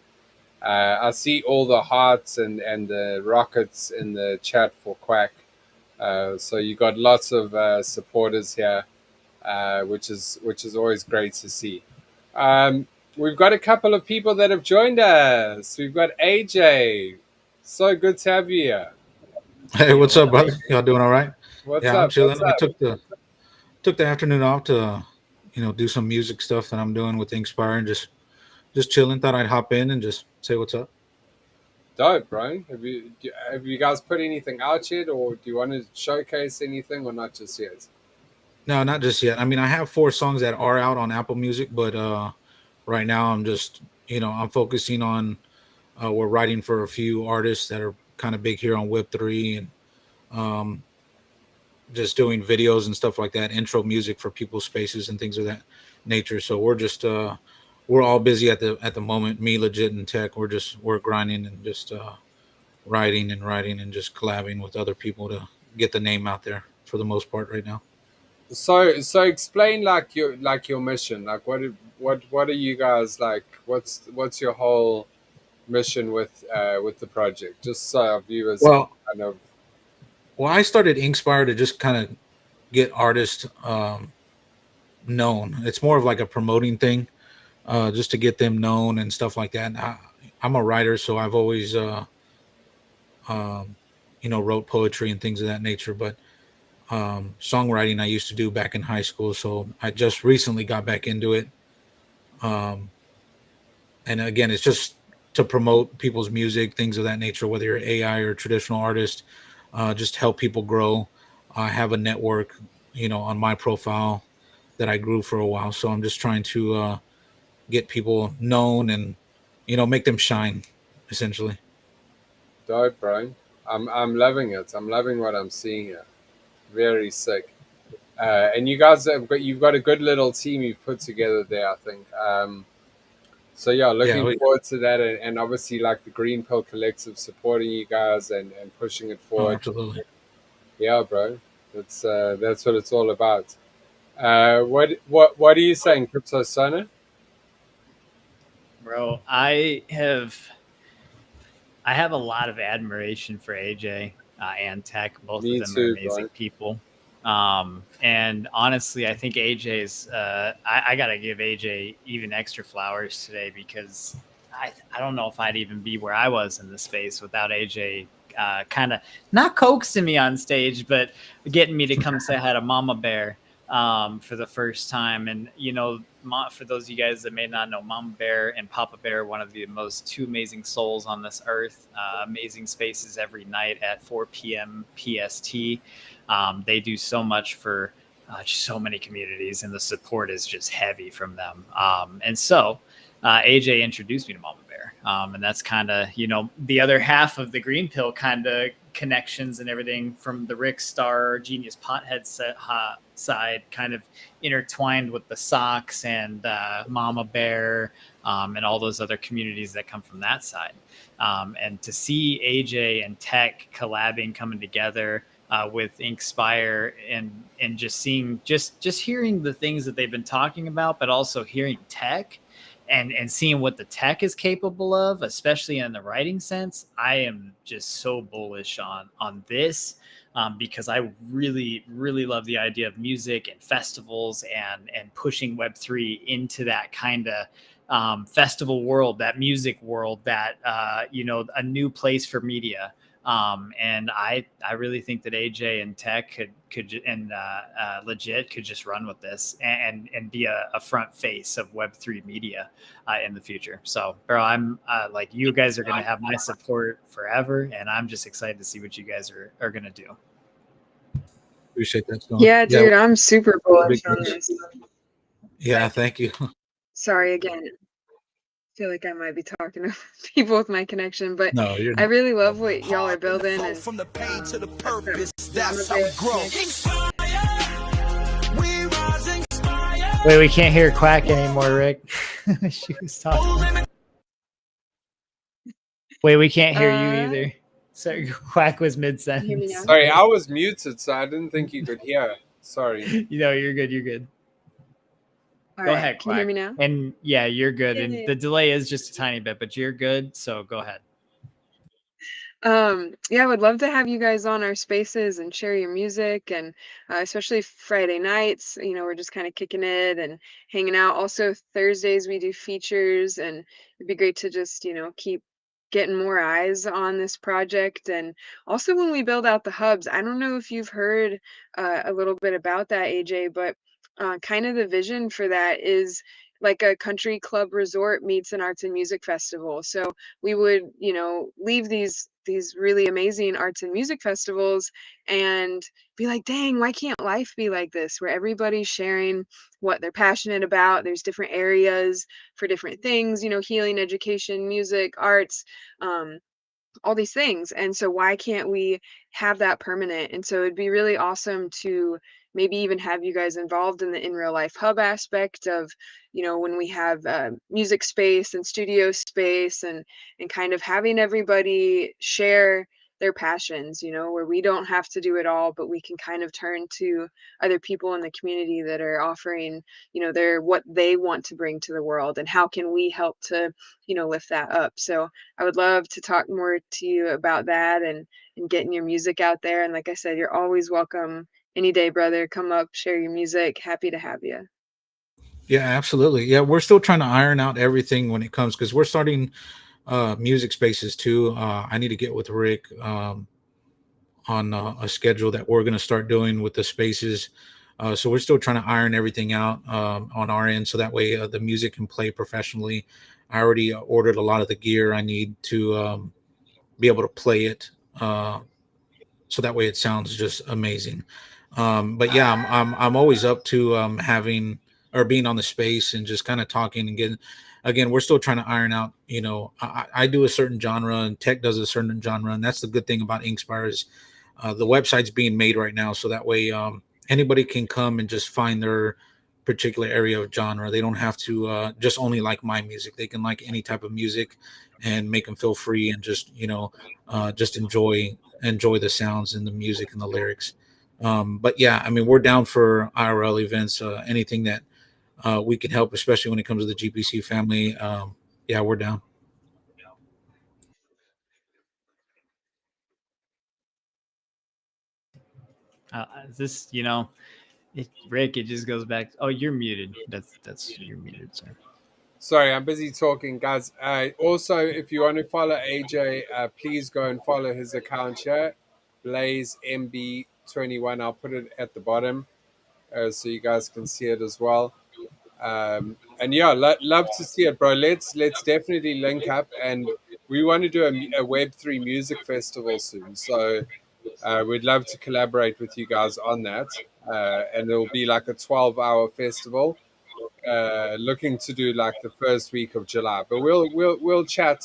Speaker 4: I see all the hearts and the rockets in the chat for Quack. So you got lots of supporters here, which is always great to see. We've got a couple of people that have joined us. We've got AJ. So good to have you here.
Speaker 7: Hey, what's up, brother? Y'all doing all right?
Speaker 4: What's
Speaker 7: Yeah,
Speaker 4: up?
Speaker 7: I'm chilling.
Speaker 4: What's
Speaker 7: I
Speaker 4: up?
Speaker 7: took the afternoon off to, do some music stuff that I'm doing with Inspire and just chilling. Thought I'd hop in and just say what's up.
Speaker 4: Dope, bro. Have you guys put anything out yet, or do you want to showcase anything, or not just yet?
Speaker 7: No, not just yet. I mean, I have 4 songs that are out on Apple Music, but right now I'm just, I'm focusing on we're writing for a few artists that are kind of big here on Web3 and just doing videos and stuff like that, intro music for people's spaces and things of that nature. So we're just we're all busy at the moment. Me, Legit, and Tech. We're grinding and just writing and just collabing with other people to get the name out there for the most part right now.
Speaker 4: So explain like your mission. Like what are you guys like? What's your whole mission with the project? Just so our viewers
Speaker 7: Well,
Speaker 4: kind of.
Speaker 7: Well, I started Inspire to just kind of get artists known. It's more of like a promoting thing, just to get them known and stuff like that. I'm a writer, so I've always, wrote poetry and things of that nature. But songwriting I used to do back in high school, so I just recently got back into it. And again, it's just to promote people's music, things of that nature, whether you're AI or traditional artist. Just help people grow. I have a network, on my profile that I grew for a while. So I'm just trying to get people known and, make them shine, essentially.
Speaker 4: Dope, bro. I'm loving it. I'm loving what I'm seeing here. Very sick. And you guys you've got a good little team you've put together there, I think. So yeah, looking forward to that, and obviously like the Green Pill Collective supporting you guys and pushing it forward.
Speaker 7: Oh, absolutely.
Speaker 4: Yeah, bro. That's what it's all about. What are you saying, Crypto Sona?
Speaker 2: Bro, I have a lot of admiration for AJ and Tech. Both
Speaker 4: Me
Speaker 2: of them
Speaker 4: too,
Speaker 2: are amazing
Speaker 4: bro.
Speaker 2: people. And honestly, I think AJ's I gotta give AJ even extra flowers today, because I don't know if I'd even be where I was in the space without AJ kind of not coaxing me on stage, but getting me to come say hi to Mama Bear for the first time. And for those of you guys that may not know, Mama Bear and Papa Bear, one of the two amazing souls on this earth, amazing spaces every night at 4 p.m. PST. They do so much for just so many communities, and the support is just heavy from them. And so AJ introduced me to Mama Bear. And that's kind of, the other half of the Green Pill kind of connections and everything from the Rick Star Genius Pothead side, kind of intertwined with the Socks and Mama Bear and all those other communities that come from that side. And to see AJ and Tech collabing, coming together with Inspire, and just seeing, just hearing the things that they've been talking about, but also hearing Tech and seeing what the Tech is capable of, especially in the writing sense. I am just so bullish on this, because I really, really love the idea of music and festivals and pushing Web3 into that kind of festival world, that music world, that a new place for media. And I really think that AJ and Tech could and Legit could just run with this and be a front face of Web3 media in the future. So, bro, I'm like, you guys are going to have my support forever, and I'm just excited to see what you guys are going to do.
Speaker 7: Appreciate that. Stone.
Speaker 1: Yeah, dude, I'm super bullish on this.
Speaker 7: Yeah, thank you.
Speaker 1: Sorry again. I feel like I might be talking to people with my connection, but
Speaker 7: No, you're
Speaker 1: I
Speaker 7: not.
Speaker 1: really love what y'all are building. And
Speaker 8: from the pain to the purpose, that's how we grow.
Speaker 2: Wait, we can't hear Quack anymore, Rick. She was talking. Wait, we can't hear you either. Sorry, Quack was mid
Speaker 1: Can you hear me now?
Speaker 2: sentence.
Speaker 4: Sorry, I was muted, so I didn't think you could hear. Sorry.
Speaker 2: You know, you're good. You're good.
Speaker 1: All
Speaker 2: Go
Speaker 1: right.
Speaker 2: ahead,
Speaker 1: Can you hear
Speaker 2: Quack.
Speaker 1: me now?
Speaker 2: And yeah, you're good. And
Speaker 1: Yay.
Speaker 2: the delay is just a tiny bit, but you're good. So go ahead.
Speaker 1: Yeah, I would love to have you guys on our spaces and share your music, and especially Friday nights, we're just kind of kicking it and hanging out. Also Thursdays we do features, and it'd be great to just, keep getting more eyes on this project. And also when we build out the hubs, I don't know if you've heard a little bit about that, AJ, but kind of the vision for that is like a country club resort meets an arts and music festival. So we would, leave these really amazing arts and music festivals and be like, dang, why can't life be like this, where everybody's sharing what they're passionate about? There's different areas for different things, healing, education, music, arts, all these things. And so why can't we have that permanent? And so it'd be really awesome to maybe even have you guys involved in the in real life hub aspect of, when we have music space and studio space, and kind of having everybody share their passions, where we don't have to do it all, but we can kind of turn to other people in the community that are offering, their what they want to bring to the world, and how can we help to, lift that up. So I would love to talk more to you about that, and getting your music out there. And like I said, you're always welcome any day, brother. Come up, share your music. Happy to have you.
Speaker 7: Yeah, absolutely. Yeah, we're still trying to iron out everything when it comes because we're starting music spaces too. I need to get with Rick on a schedule that we're going to start doing with the spaces. So we're still trying to iron everything out on our end, so that way the music can play professionally. I already ordered a lot of the gear I need to be able to play it, so that way it sounds just amazing. But yeah, I'm always up to having or being on the space and just kind of talking and getting. Again, we're still trying to iron out. I do a certain genre and Tech does a certain genre, and that's the good thing about Inkspire is the website's being made right now, so that way anybody can come and just find their particular area of genre. They don't have to just only like my music. They can like any type of music and make them feel free and just just enjoy the sounds and the music and the lyrics. But yeah, I mean, we're down for IRL events, anything that we can help, especially when it comes to the GPC family. Yeah, we're down.
Speaker 2: This, Rick, it just goes back. Oh, you're muted. That's you're muted, sir.
Speaker 4: Sorry, I'm busy talking, guys. Also, if you want to follow AJ, please go and follow his account here, Blaze MB21. I'll put it at the bottom so you guys can see it as well. And yeah, love to see it, bro. Let's definitely link up, and we want to do a Web3 music festival soon. So we'd love to collaborate with you guys on that, and it'll be like a 12-hour festival. Looking to do like the first week of July, but we'll chat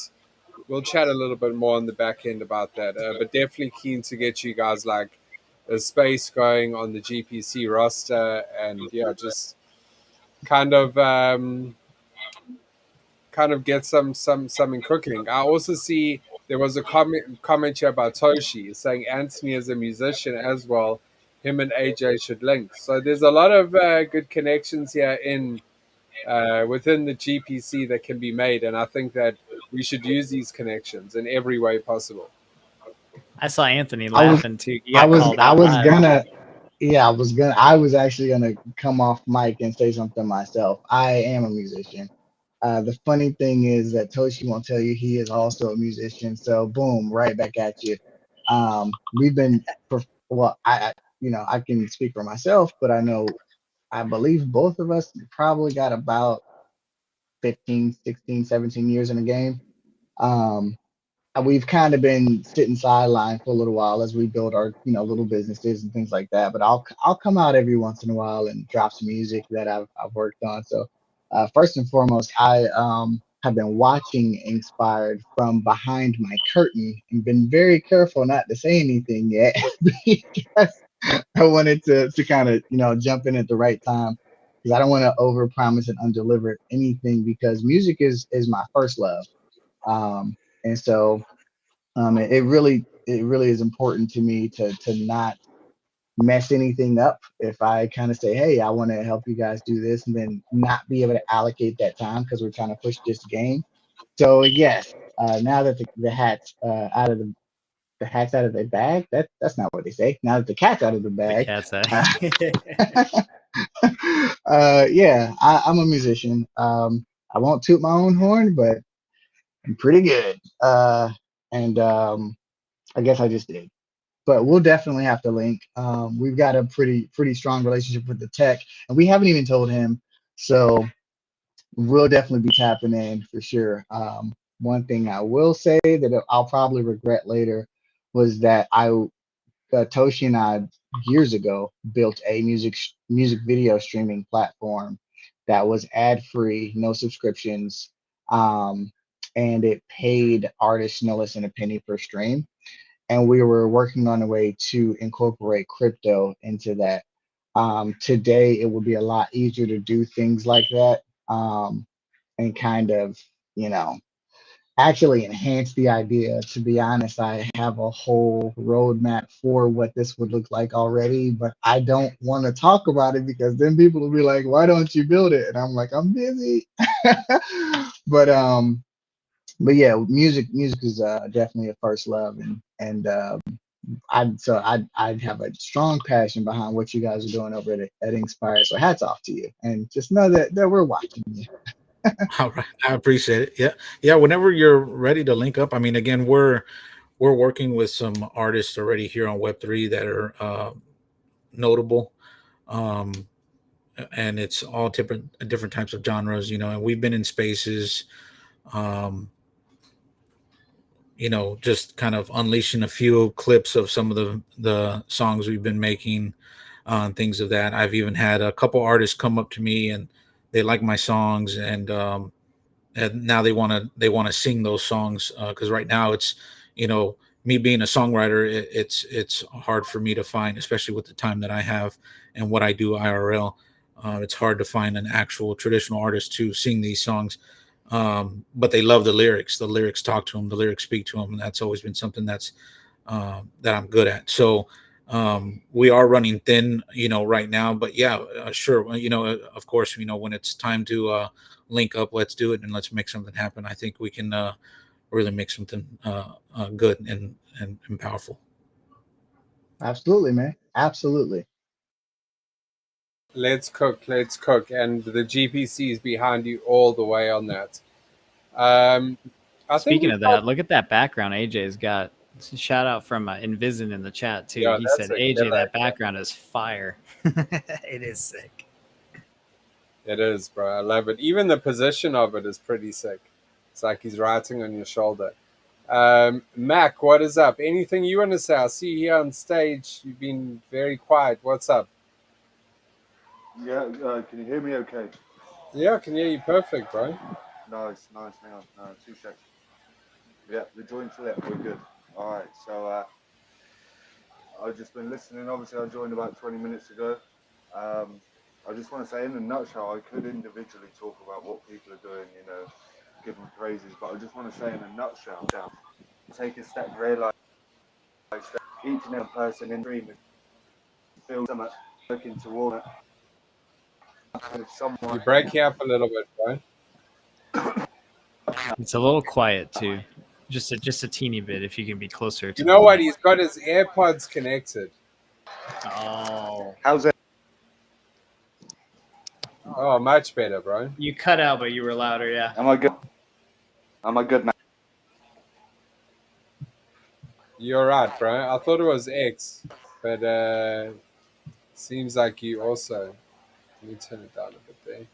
Speaker 4: a little bit more on the back end about that. But definitely keen to get you guys like a space going on the GPC roster, and yeah, just kind of get something cooking. I also see there was a comment here about Toshi saying Anthony is a musician as well. Him and AJ should link. So there's a lot of good connections here in within the GPC that can be made, and I think that we should use these connections in every way possible.
Speaker 2: I saw Anthony laughing too. You got called
Speaker 3: I
Speaker 2: out
Speaker 3: was
Speaker 2: live.
Speaker 3: gonna, yeah, I was actually gonna come off mic and say something myself. I am a musician. The funny thing is that Toshi won't tell you he is also a musician. So boom, right back at you. We've been, well, I can speak for myself, but I believe both of us probably got about 15, 16, 17 years in the game. We've kind of been sitting sideline for a little while as we build our, little businesses and things like that. But I'll come out every once in a while and drop some music that I've worked on. So first and foremost, I have been watching Inspired from behind my curtain and been very careful not to say anything yet because I wanted to kind of jump in at the right time because I don't want to overpromise and underdeliver anything because music is my first love. And so it really it really is important to me to not mess anything up. If I kind of say, hey, I want to help you guys do this, and then not be able to allocate that time because we're trying to push this game. So yes, now that the hat's out of the hat's out of the bag. That's not what they say. Now that the cat's out of the
Speaker 2: The
Speaker 3: bag.
Speaker 2: cat's eye.
Speaker 3: Yeah, I'm a musician. I won't toot my own horn, but I'm pretty good. And I guess I just did. But we'll definitely have to link. We've got a pretty strong relationship with the tech, and we haven't even told him. So we'll definitely be tapping in for sure. One thing I will say that I'll probably regret later was that Toshi and I years ago built a music video streaming platform that was ad free, no subscriptions, um, and it paid artists no less than a penny per stream. And we were working on a way to incorporate crypto into that. Today, it would be a lot easier to do things like that, and kind of, you know, actually enhance the idea. To be honest, I have a whole roadmap for what this would look like already, but I don't want to talk about it because then people will be like, "Why don't you build it?" And I'm like, "I'm busy." but but yeah, music is definitely a first love, and I'd have a strong passion behind what you guys are doing over at Inspire. So hats off to you, and just know that we're watching you.
Speaker 7: All right, I appreciate it. Yeah, yeah. Whenever you're ready to link up, I mean, again, we're working with some artists already here on Web3 that are notable, um, and it's all different types of genres, you know. And we've been in spaces, um, you know, just kind of unleashing a few clips of some of the songs we've been making, things of that. I've even had a couple artists come up to me and they like my songs, and now they want to sing those songs, because right now it's, you know, me being a songwriter, it's hard for me to find, especially with the time that I have and what I do IRL. It's hard to find an actual traditional artist to sing these songs, but they love the lyrics. The lyrics talk to them, the lyrics speak to them, and that's always been something that I'm good at. So we are running thin, you know, right now, but yeah, sure, you know, of course, you know, when it's time to link up, let's do it and let's make something happen. I think we can really make something good and powerful.
Speaker 3: Absolutely, man. Absolutely.
Speaker 4: Let's cook, and the GPC is behind you all the way on that. I think
Speaker 2: Speaking
Speaker 4: we
Speaker 2: of that, look at that background AJ's got. Shout out from Invison in the chat too.
Speaker 4: Yeah,
Speaker 2: He
Speaker 4: that's
Speaker 2: said,
Speaker 4: a
Speaker 2: "AJ,
Speaker 4: killer.
Speaker 2: that background is fire." It is sick.
Speaker 4: It is, bro. I love it. Even the position of it is pretty sick. It's like he's writing on your shoulder. Mac, what is up? Anything you want to say? I see you here on stage. You've been very quiet. What's up?
Speaker 9: Yeah, can you hear me okay?
Speaker 4: Yeah, I can hear you perfect, bro.
Speaker 9: Nice. Hang on, 2 seconds. Yeah, the joint's lit. We're good. All right, so I've just been listening. Obviously, I joined about 20 minutes ago. I just want to say, in a nutshell, I could individually talk about what people are doing, you know, give them praises, but I just want to say, in a nutshell, take a step, realize that each and every person in the dream feels something, looking toward it. If someone,
Speaker 4: You're breaking up a little bit, bro.
Speaker 2: It's a little quiet too. Just a teeny bit. If you can be closer to.
Speaker 4: You know
Speaker 2: the
Speaker 4: what?
Speaker 2: mic.
Speaker 4: He's got his AirPods connected.
Speaker 2: Oh,
Speaker 9: how's it?
Speaker 4: Oh, much better, bro.
Speaker 2: you cut out, but you were louder. Yeah.
Speaker 9: Am I good? Am I good now?
Speaker 4: You're right, bro. I thought it was X, but seems like you also. Let me turn it down a bit there.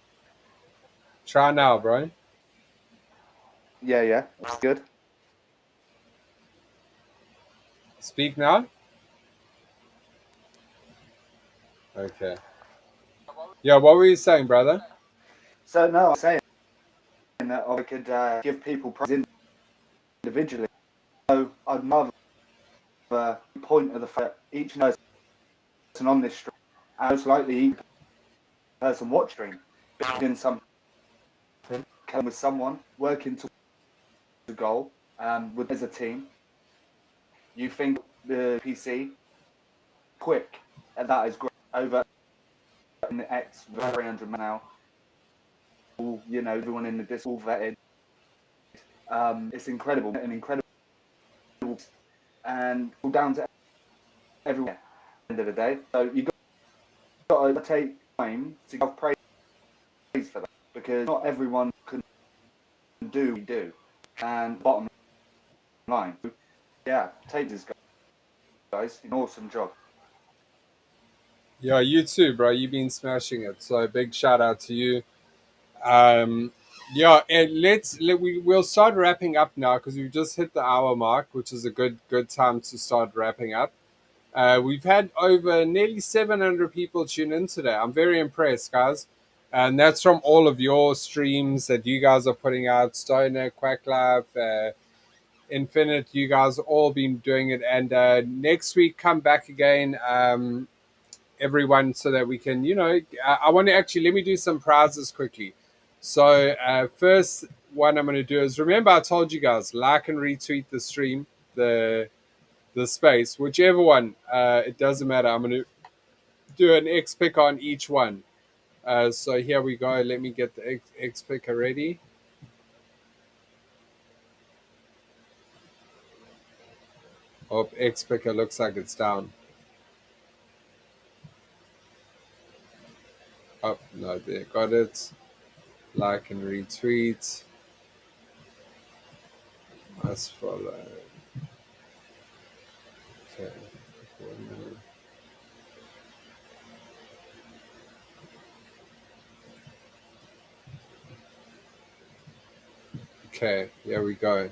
Speaker 4: Try now, bro.
Speaker 9: Yeah, it's good.
Speaker 4: Speak now. Okay. Yeah, what were you saying, brother?
Speaker 9: So no, I'm saying that I could give people praise individually. So I'd rather point at the fact that each person on this stream, and most likely each person watch stream, doing something, come with someone, working towards a goal, with as a team. You think the PC quick, and that is great. Over in the X 300 now. You know, everyone in the Discord vetted. It's incredible, an incredible, and all down to everyone. At the end of the day, so you got to take time to give praise for that, because not everyone can do what we do. And bottom line, yeah, take this guys, an awesome job.
Speaker 4: Yeah, you too, bro. You've been smashing it. So big shout out to you. Yeah, and we'll start wrapping up now because we've just hit the hour mark, which is a good time to start wrapping up. We've had over nearly 700 people tune in today. I'm very impressed, guys. And that's from all of your streams that you guys are putting out. Stoner, Quacklife, Infinite, you guys all been doing it. And next week, come back again, everyone, so that we can, I want to actually, let me do some prizes quickly. So first one I'm going to do is, remember I told you guys, like and retweet the stream, the space, whichever one, it doesn't matter. I'm going to do an X pick on each one. So here we go. Let me get the X picker ready. Oh, X picker looks like it's down. Oh, no, there, got it. Like and retweet. Must follow. Okay. Okay, here we go.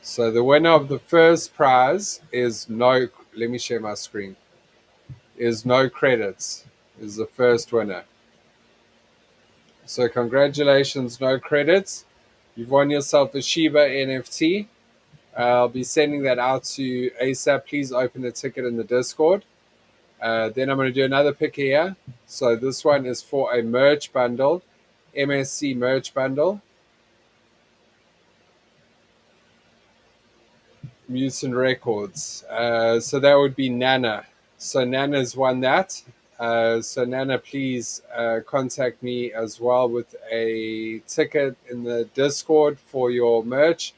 Speaker 4: So the winner of the first prize is let me share my screen, is no credits, is the first winner. So congratulations, no credits. You've won yourself a Shiba NFT. I'll be sending that out to you ASAP. Please open the ticket in the Discord. Then I'm going to do another pick here. So this one is for a merch bundle, MSC merch bundle. Mutant Records. So that would be Nana. So Nana's won that. So Nana, please contact me as well with a ticket in the Discord for your merch.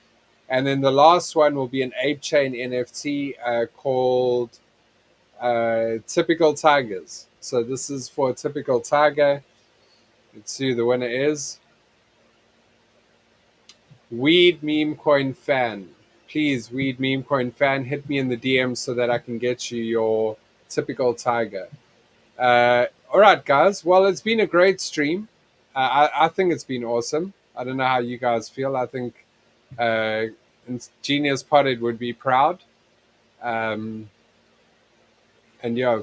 Speaker 4: And then the last one will be an Ape Chain NFT called Typical Tigers. So this is for a Typical Tiger. Let's see who the winner is. Weed Meme Coin Fan. Please, Weed Meme Coin Fan, hit me in the DM so that I can get you your Typical Tiger. All right, guys. Well, it's been a great stream. I think it's been awesome. I don't know how you guys feel. I think Genius Potted would be proud. And yeah,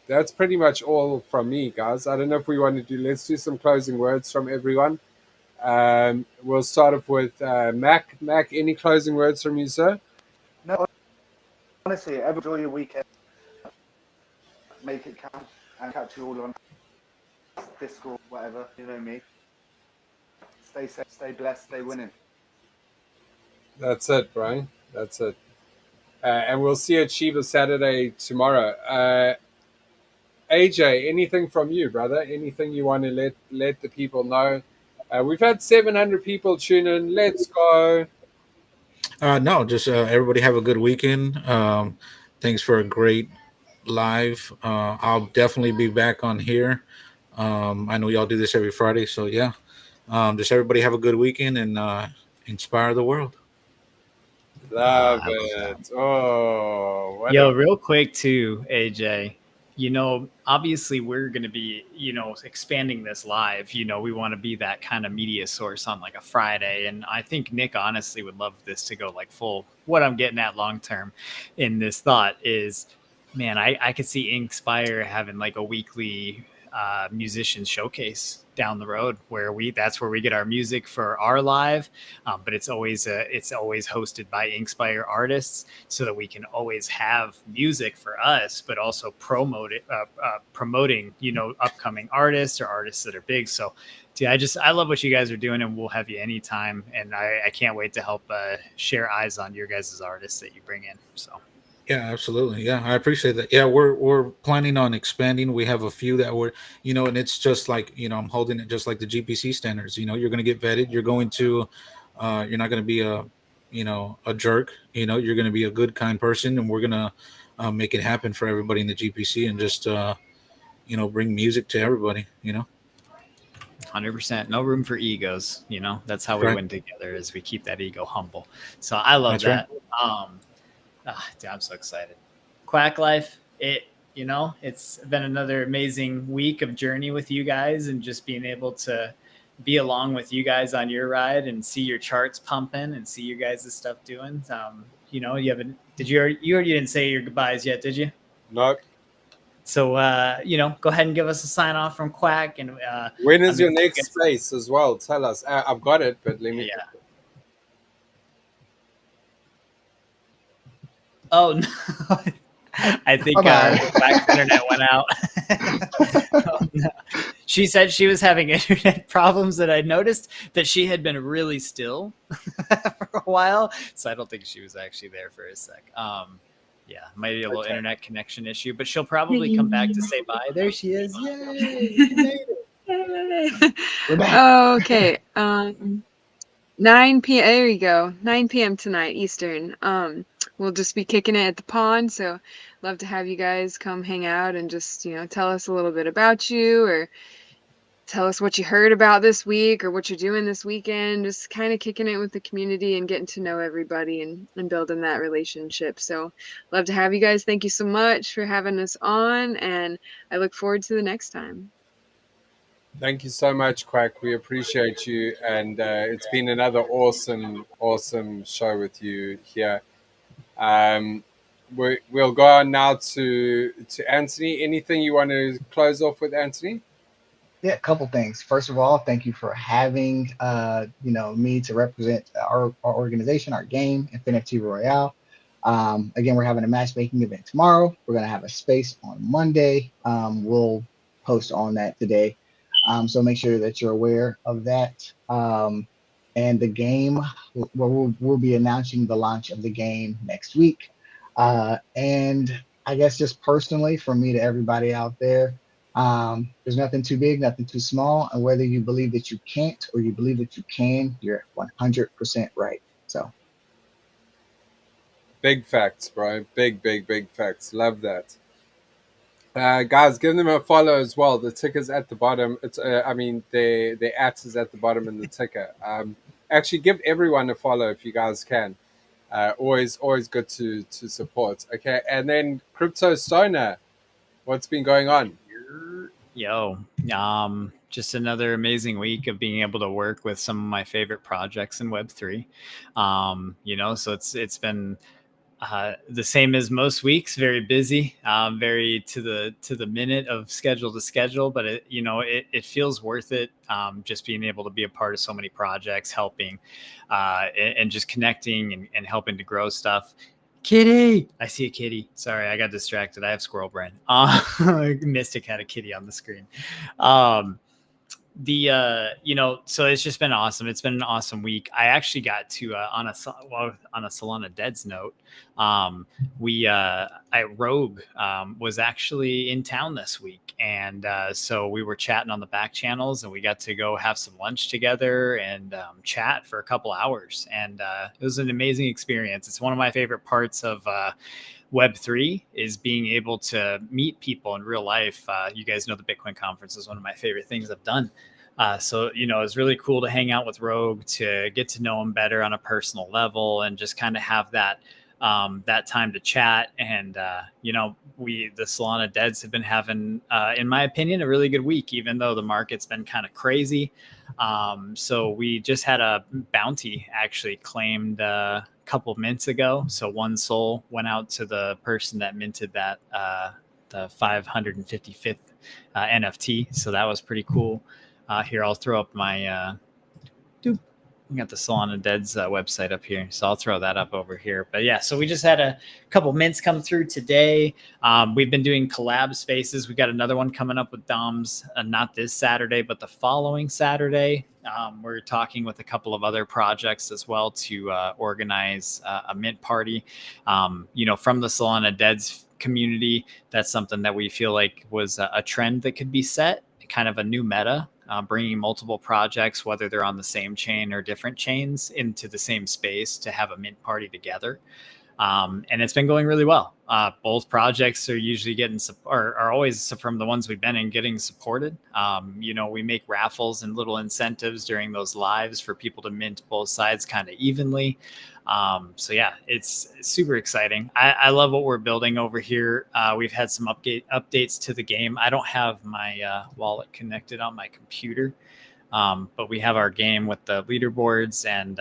Speaker 4: that's pretty much all from me, guys. I don't know if we want to let's do some closing words from everyone. We'll start off with Mac. Mac, any closing words from you, sir?
Speaker 9: No, honestly, enjoy your weekend. Make it count and catch you all on Discord, whatever. You know me. Stay safe, stay blessed, stay winning.
Speaker 4: That's it, Brian. That's it. And we'll see you at Shiva Saturday tomorrow. AJ, anything from you, brother? Anything you want to let the people know? We've had 700 people tune in. Let's go.
Speaker 7: No, just everybody have a good weekend. Thanks for a great live. I'll definitely be back on here. I know y'all do this every Friday, so yeah. Just everybody have a good weekend and inspire the world.
Speaker 4: Love it. Oh,
Speaker 2: yo, real quick too, AJ. Obviously we're going to be, expanding this live. We want to be that kind of media source on like a Friday. And I think Nick honestly would love this to go like full. What I'm getting at long term in this thought is, man, I could see Inkspire having like a weekly musician showcase down the road where that's where we get our music for our live, but it's always hosted by Inkspire artists, so that we can always have music for us, but also promoting upcoming artists or artists that are big. So I love what you guys are doing, and we'll have you anytime, and I can't wait to help share eyes on your guys' artists that you bring in. So
Speaker 7: Yeah, absolutely. Yeah, I appreciate that. Yeah, we're planning on expanding. We have a few that we're, and it's just like, I'm holding it just like the GPC standards. You're going to get vetted. You're going to, you're not going to be a jerk. You're going to be a good, kind person, and we're going to make it happen for everybody in the GPC, and just, bring music to everybody.
Speaker 2: 100%, no room for egos. That's how we
Speaker 7: Right.
Speaker 2: win together, is we keep that ego humble. So I love
Speaker 7: That's
Speaker 2: that. Dude, I'm so excited. Quack Life, it's been another amazing week of journey with you guys, and just being able to be along with you guys on your ride and see your charts pumping and see you guys' stuff doing. You already didn't say your goodbyes yet, did you?
Speaker 4: No.
Speaker 2: So, go ahead and give us a sign off from Quack. And
Speaker 4: when is your next space as well? Tell us. I've got it, but let me.
Speaker 2: Yeah. Oh, no. I think Quack's internet went out. Oh, no. She said she was having internet problems, that I noticed that she had been really still for a while. So I don't think she was actually there for a sec. Yeah, might be a little internet connection issue, but she'll probably come back to say bye. There she is. Yay! You made it.
Speaker 3: We're back.
Speaker 1: Okay. 9 p.m. There you go. 9 p.m. tonight Eastern. We'll just be kicking it at the pond. So love to have you guys come hang out and just tell us a little bit about you, or tell us what you heard about this week, or what you're doing this weekend. Just kind of kicking it with the community and getting to know everybody, and building that relationship. So love to have you guys. Thank you so much for having us on, and I look forward to the next time.
Speaker 4: Thank you so much, Quack. We appreciate you, and it's been another awesome show with you here. We'll go on now to Anthony. Anything you want to close off with, Anthony?
Speaker 3: Yeah, a couple things. First of all, thank you for having me to represent our organization, our game, Infinity Royale. Again, we're having a matchmaking event tomorrow. We're gonna have a space on Monday. We'll post on that today. So make sure that you're aware of that. And the game, we'll be announcing the launch of the game next week. And I guess just personally, from me to everybody out there, there's nothing too big, nothing too small. And whether you believe that you can't or you believe that you can, you're 100% right. So.
Speaker 4: Big facts, bro. Big facts. Love that. Guys, give them a follow as well. The ticker's at the bottom. It's the @ is at the bottom in the ticker. Actually, give everyone a follow if you guys can. Always good to support. Okay, and then Crypto Stoner, what's been going on?
Speaker 2: Yo, just another amazing week of being able to work with some of my favorite projects in Web3. So it's been the same as most weeks, very busy, very to the minute of schedule to schedule, but it feels worth it. Just being able to be a part of so many projects, helping and just connecting and helping to grow stuff. Kitty, I see a kitty. Sorry, I got distracted. I have squirrel brain. Mystic had a kitty on the screen. So it's just been awesome. It's been an awesome week. I actually got to on a Solana Deads note. Rogue was actually in town this week, and so we were chatting on the back channels, and we got to go have some lunch together and chat for a couple hours, and it was an amazing experience. It's one of my favorite parts of Web3 is being able to meet people in real life. You guys know the Bitcoin conference is one of my favorite things I've done. So it's really cool to hang out with Rogue, to get to know him better on a personal level, and just kind of have that time to chat. And the Solana Deads have been having, in my opinion, a really good week, even though the market's been kind of crazy. So we just had a bounty actually claimed couple of mints ago. So 1 SOL went out to the person that minted that the 555th NFT. So that was pretty cool. Here, I'll throw up my we got the Solana Dead's website up here, so I'll throw that up over here. But yeah, so we just had a couple mints come through today. We've been doing collab spaces. We got another one coming up with Doms, not this Saturday, but the following Saturday. We're talking with a couple of other projects as well to organize a mint party. From the Solana Dead's community, that's something that we feel like was a trend that could be set, kind of a new meta. Bringing multiple projects, whether they're on the same chain or different chains, into the same space to have a mint party together. And it's been going really well. Both projects are usually are always, from the ones we've been in, getting supported. We make raffles and little incentives during those lives for people to mint both sides kind of evenly. So yeah, it's super exciting. I love what we're building over here. We've had some updates to the game. I don't have my wallet connected on my computer, but we have our game with the leaderboards, and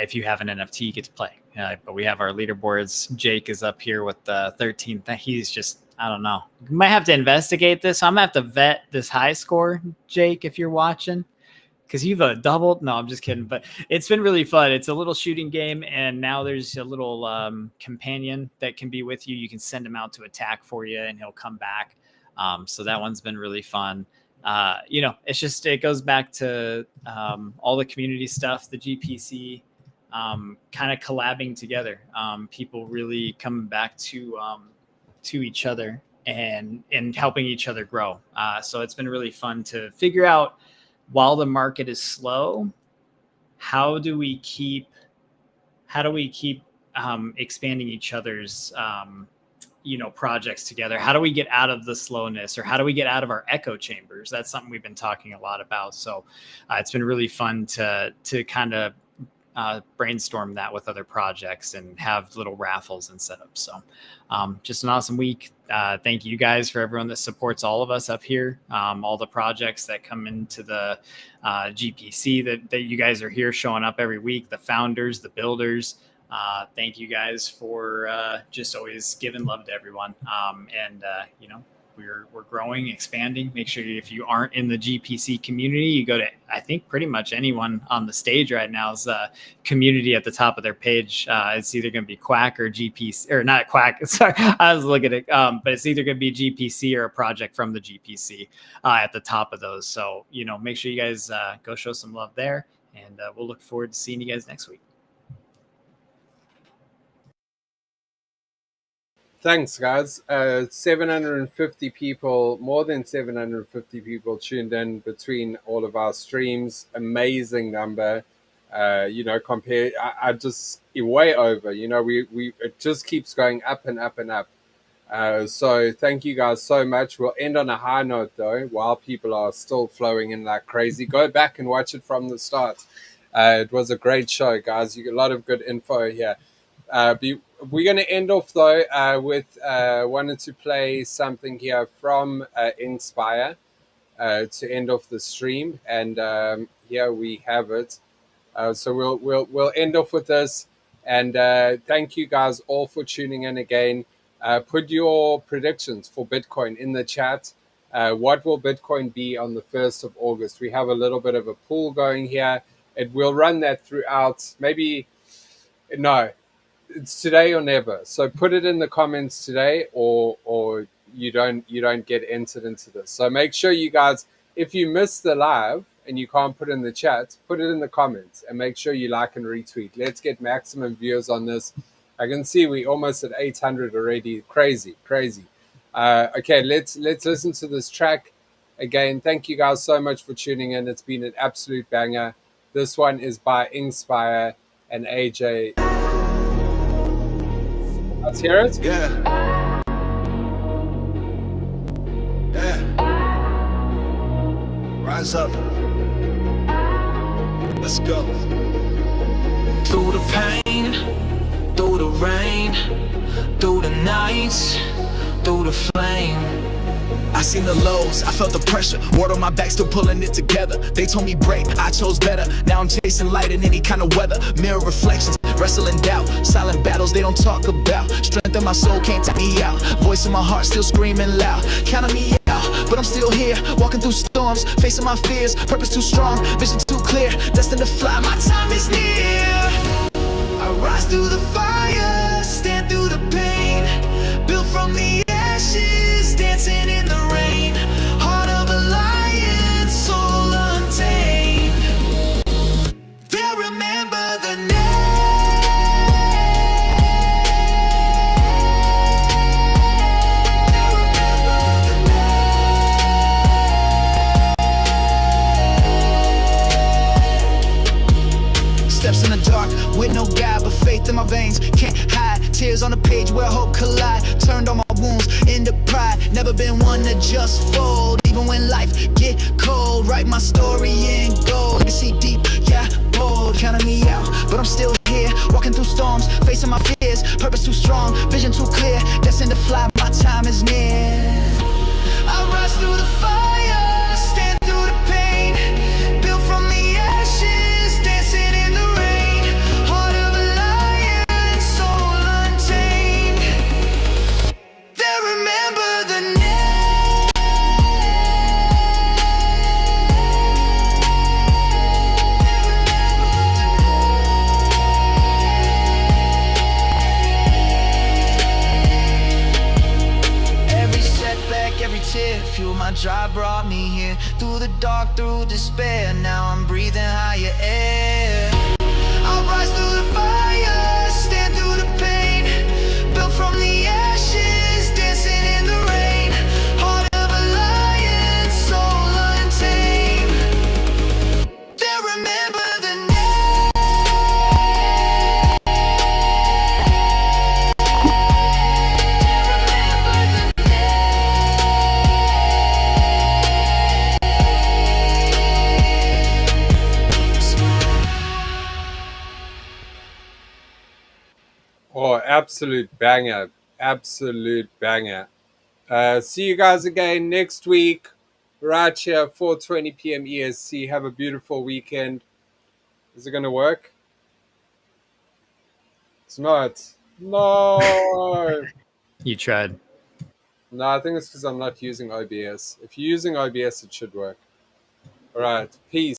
Speaker 2: if you have an NFT, you get to play. But we have our leaderboards. Jake is up here with the 13th. He's just, I don't know. You might have to investigate this. I'm going to have to vet this high score, Jake, if you're watching, because you've doubled. No, I'm just kidding. But it's been really fun. It's a little shooting game, and now there's a little companion that can be with you. You can send him out to attack for you, and he'll come back. So that one's been really fun. It goes back to all the community stuff, the GPC, kind of collabing together, people really coming back to each other and helping each other grow. So it's been really fun to figure out, while the market is slow, how do we keep expanding each other's projects together? How do we get out of the slowness, or how do we get out of our echo chambers? That's something we've been talking a lot about. So it's been really fun to kind of brainstorm that with other projects and have little raffles and setups. So just an awesome week. Thank you guys for everyone that supports all of us up here, all the projects that come into the GPC that you guys are here showing up every week, the founders, the builders. Thank you guys for just always giving love to everyone. We're growing, expanding. Make sure if you aren't in the GPC community, you go to, I think, pretty much anyone on the stage right now is community at the top of their page. It's either going to be Quack or GPC, or not Quack. Sorry, I was looking at it. But it's either going to be GPC or a project from the GPC at the top of those. So, make sure you guys go show some love there, and we'll look forward to seeing you guys next week.
Speaker 4: Thanks, guys. 750 people, more than 750 people tuned in between all of our streams. Amazing number. Compared, I just way over. It just keeps going up and up and up. So thank you guys so much. We'll end on a high note though, while people are still flowing in like crazy. Go back and watch it from the start. It was a great show, guys. You get a lot of good info here. We're going to end off though with wanted to play something here from Inspire to end off the stream, and here we have it. So we'll end off with this, and thank you guys all for tuning in again. Put your predictions for Bitcoin in the chat. What will Bitcoin be on the 1st of August? We have a little bit of a pool going here. It will run that throughout. It's today or never. So put it in the comments today, or you don't get entered into this. So make sure you guys, if you miss the live and you can't put in the chat, put it in the comments and make sure you like and retweet. Let's get maximum views on this. I can see we almost at 800 already. Crazy. Okay, let's listen to this track again. Thank you guys so much for tuning in. It's been an absolute banger. This one is by Inspire and AJ. Let's hear it.
Speaker 8: Yeah. Rise up. Let's go. Through the pain, through the rain, through the nights, through the flame. I seen the lows, I felt the pressure. Word on my back, still pulling it together. They told me break, I chose better. Now I'm chasing light in any kind of weather. Mirror reflections, wrestling doubt. Silent battles they don't talk about. Strength in my soul can't take me out. Voice in my heart still screaming loud. Counting me out, but I'm still here. Walking through storms, facing my fears. Purpose too strong, vision too clear. Destined to fly, my time is near. I rise through the fire, stand through the pain. Built from the ashes, dancing in the rain. Heart of a lion, soul untamed. They'll remember the name. Steps in the dark with no guide but faith in my veins. Can't hide tears on the page where hope collide. Turned all my wounds into pride. Never been one to just fold. Even when life get cold, write my story in gold. You see deep, yeah, bold. Counting me out, but I'm still here. Walking through storms, facing my fears. Purpose too strong, vision too clear. Destined to fly, my time is near. I rise through the fire, stand through the pain. Built from the ashes, dancing in the rain. Heart of a lion, soul untamed. They'll remember the name. Every setback, every tear, fuel my drive brought me here. Through the dark, through despair, now I'm breathing higher air. I'll rise through the fire, stand through the pain. Built from the ashes, dancing in the rain. Heart of a lion, soul untamed. They'll remember the name.
Speaker 4: Oh, absolute banger. Absolute banger. See you guys again next week, right here, 4:20 p.m. EST. Have a beautiful weekend. Is it going to work? It's not. No.
Speaker 2: You tried.
Speaker 4: No, I think it's because I'm not using OBS. If you're using OBS, it should work. All right. Peace.